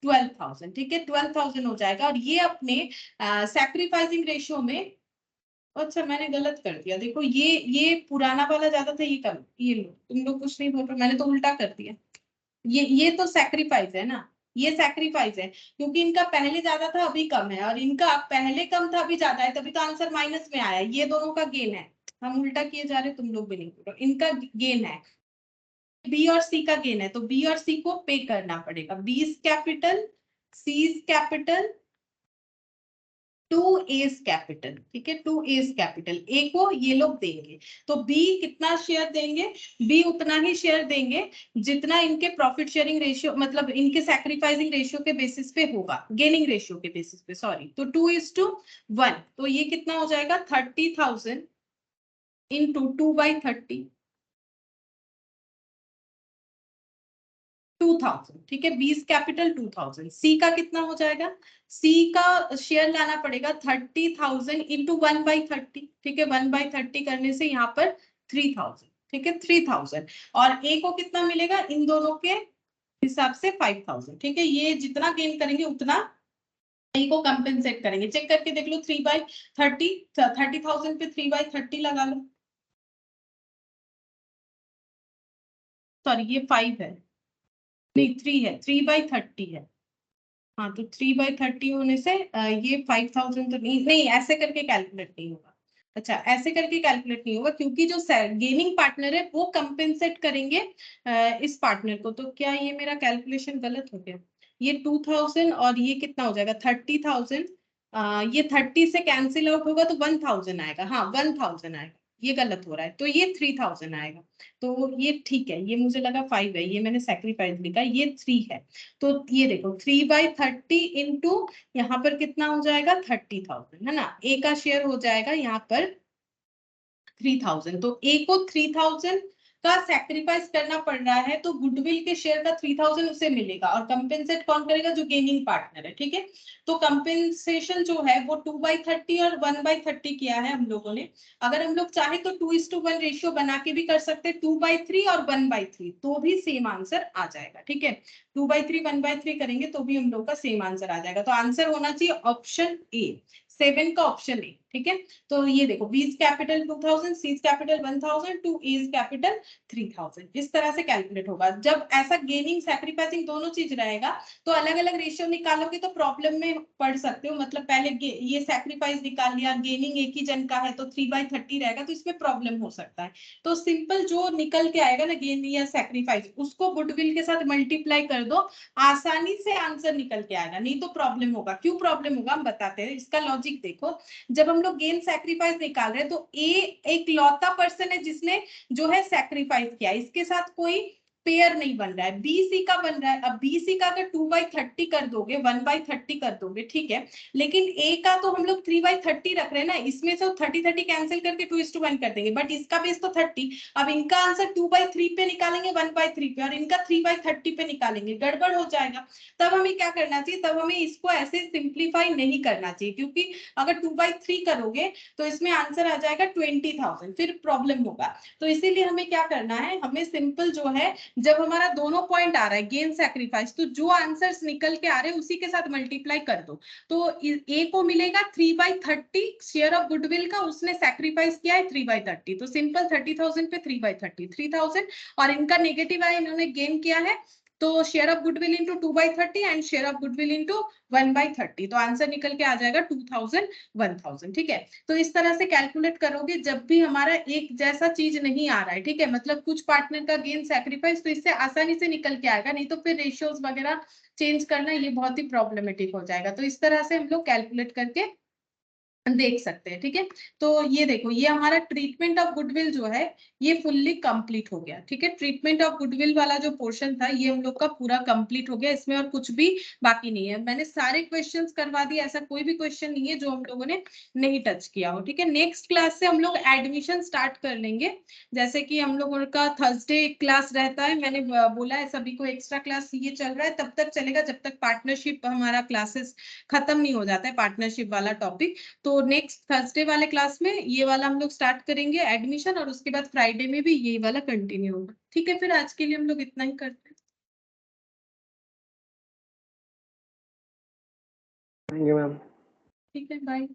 12,000। ठीक है, 12,000 हो जाएगा, और ये अपने सैक्रिफाइसिंग रेशियो में, अच्छा मैंने गलत कर दिया, देखो ये पुराना वाला ज्यादा था, ये कम, ये लो, तुम लोग कुछ नहीं बोल रहे, मैंने तो उल्टा कर दिया। ये तो सैक्रिफाइस है ना, ये सैक्रिफाइस है, क्योंकि इनका पहले ज्यादा था अभी कम है, और इनका पहले कम था अभी ज्यादा है, तभी तो आंसर माइनस में आया। ये दोनों का गेन है, हम उल्टा किए जा रहे, तुम लोग भी नहीं बोल रहे, इनका गेन है, बी और सी का गेन है, तो बी और सी को पे करना पड़ेगा। B is capital, C is capital, 2A capital. ठीक है, 2A कैपिटल, ए को ये लोग देंगे, तो बी कितना शेयर देंगे, बी उतना ही शेयर देंगे जितना इनके प्रॉफिट शेयरिंग रेशियो, मतलब इनके सैक्रिफाइसिंग रेशियो के बेसिस पे होगा, गेनिंग रेशियो के बेसिस पे, सॉरी, तो 2:1, तो ये कितना हो जाएगा 30,000 इंटू 2/30, 2,000। ठीक है, 20 कैपिटल 2,000। सी का कितना हो जाएगा, सी का शेयर लाना पड़ेगा 30,000 इंटू 1/30। ठीक है, 1/30 करने से यहाँ पर 3,000। ठीक है, 3,000, और ए को कितना मिलेगा, इन दोनों के हिसाब से 5,000। ठीक है, ये जितना गेन करेंगे उतना ए को कंपेंसेट करेंगे। चेक करके देख लो, 3/30, 30,000 पे 3/30 लगा लो, सॉरी ये 5 है, नहीं 3 है, 3/30 है। हाँ तो 3/30 होने से ये 5000 तो नहीं, ऐसे करके कैलकुलेट नहीं होगा। अच्छा ऐसे करके कैलकुलेट नहीं होगा क्योंकि जो गेनिंग पार्टनर है वो कंपेंसेट करेंगे इस पार्टनर को। तो क्या ये मेरा कैलकुलेशन गलत हो गया? ये 2000 और ये कितना हो जाएगा 30,000। ये 30 से कैंसिल आउट होगा तो 1000 आएगा। हाँ 1000 आएगा, ये गलत हो रहा है, तो ये 3000 आएगा। तो ये ठीक है, ये मुझे लगा 5 है, ये मैंने सेक्रीफाइस लिखा, ये 3 है। तो ये देखो 3/30 इंटू यहाँ पर कितना हो जाएगा 30,000 है ना, ए का शेयर हो जाएगा यहाँ पर 3000। तो ए को 3000 का सैक्रिफाइस करना पड़ रहा है, तो गुडविल के शेयर का 3000 उसे मिलेगा, और कंपेंसेट कौन करेगा? जो गेनिंग पार्टनर है। ठीक है, तो कंपेंसेशन जो है वो 2/30 और 1/30 किया है हम लोगों ने। अगर हम लोग चाहे तो 2:1 रेशियो बना के भी कर सकते हैं, 2/3 और 1/3, तो भी सेम आंसर आ जाएगा। ठीक है, 2/3 1/3 करेंगे तो भी हम लोग का सेम आंसर आ जाएगा। तो आंसर होना चाहिए ऑप्शन ए, 7 का ऑप्शन ए। ठीक है, तो ये देखो बीज capital 2000, seize capital 1000, two is capital 3000, इस तरह से कैलकुलेट होगा। जब ऐसा गेनिंग सैक्रिफाइसिंग दोनों चीज रहेगा तो अलग अलग रेशियो निकालोगे तो प्रॉब्लम में पड़ सकते हो। मतलब पहले ये सैक्रिफाइस निकाल लिया, गेनिंग एक ही जन का है तो 3/30 रहेगा, तो इसमें प्रॉब्लम हो सकता है। तो सिंपल जो निकल के आएगा ना गेन या सैक्रिफाइस, उसको गुडविल के साथ मल्टीप्लाई कर दो, आसानी से आंसर निकल के आएगा। नहीं तो प्रॉब्लम होगा। क्यों प्रॉब्लम होगा हम बताते हैं, इसका लॉजिक देखो। जब हम लोग गेन सैक्रिफाइस निकाल रहे हैं तो ए एक लौता पर्सन है जिसने जो है सैक्रिफाइस किया, इसके साथ कोई पेयर नहीं बन रहा है, बी सी का बन रहा है। अब बी सी का अगर 2/30 कर दोगे, 1/30 कर दोगे, ठीक है, लेकिन ए का तो हम लोग 3/30 रख रहे हैं ना, इसमें से 30 कैंसिल करके 2:1 कर देंगे, बट इसका बेस तो 30। अब इनका आंसर 2/3 पे निकालेंगे, 1/3 पे, और इनका 3/30 पे निकालेंगे, गड़बड़ हो जाएगा। तब हमें क्या करना चाहिए? तब हमें इसको ऐसे सिंप्लीफाई नहीं करना चाहिए, क्योंकि अगर 2/3 करोगे तो इसमें आंसर आ जाएगा 20,000, फिर प्रॉब्लम होगा। तो इसीलिए हमें क्या करना है, हमें सिंपल जो है, जब हमारा दोनों पॉइंट आ रहा है गेन सैक्रिफाइस, तो जो आंसर्स निकल के आ रहे हैं उसी के साथ मल्टीप्लाई कर दो। तो ए को मिलेगा 3/30 शेयर ऑफ गुडविल का, उसने सैक्रिफाइस किया है 3/30, तो सिंपल 30,000 पे 3/30 3000, और इनका नेगेटिव है, इन्होंने गेन किया है, तो share of goodwill into 2/30 and share of goodwill into 1/30, तो आंसर निकल के आ जाएगा 2000 1000। ठीक है, तो इस तरह से कैलकुलेट करोगे जब भी हमारा एक जैसा चीज नहीं आ रहा है। ठीक है, मतलब कुछ पार्टनर का गेन सैक्रिफाइस, तो इससे आसानी से निकल के आएगा, नहीं तो फिर रेशियोज वगैरह चेंज करना ये बहुत ही प्रॉब्लमेटिक हो जाएगा। तो इस तरह से हम लोग कैलकुलेट करके देख सकते हैं। ठीक है, तो ये देखो, ये हमारा ट्रीटमेंट ऑफ गुडविल जो है ये फुल्ली कंप्लीट हो गया। ठीक है, ट्रीटमेंट ऑफ गुडविल वाला जो पोर्शन था ये हम लोग का पूरा कंप्लीट हो गया, इसमें और कुछ भी बाकी नहीं है। मैंने सारे क्वेश्चंस करवा दिए, ऐसा कोई भी क्वेश्चन नहीं है जो हम लोगों ने नहीं टच किया हो। ठीक है, नेक्स्ट क्लास से हम लोग एडमिशन स्टार्ट कर लेंगे। जैसे कि हम लोगों का थर्सडे क्लास रहता है, मैंने बोला है सभी को, एक्स्ट्रा क्लास ये चल रहा है तब तक चलेगा जब तक पार्टनरशिप हमारा क्लासेस खत्म नहीं हो जाता है, पार्टनरशिप वाला टॉपिक। तो नेक्स्ट थर्सडे वाले क्लास में ये वाला हम लोग स्टार्ट करेंगे एडमिशन, और उसके बाद फ्राइडे में भी ये वाला कंटिन्यू होगा। ठीक है, फिर आज के लिए हम लोग इतना ही करते हैं। Thank you ma'am. ठीक है, बाय।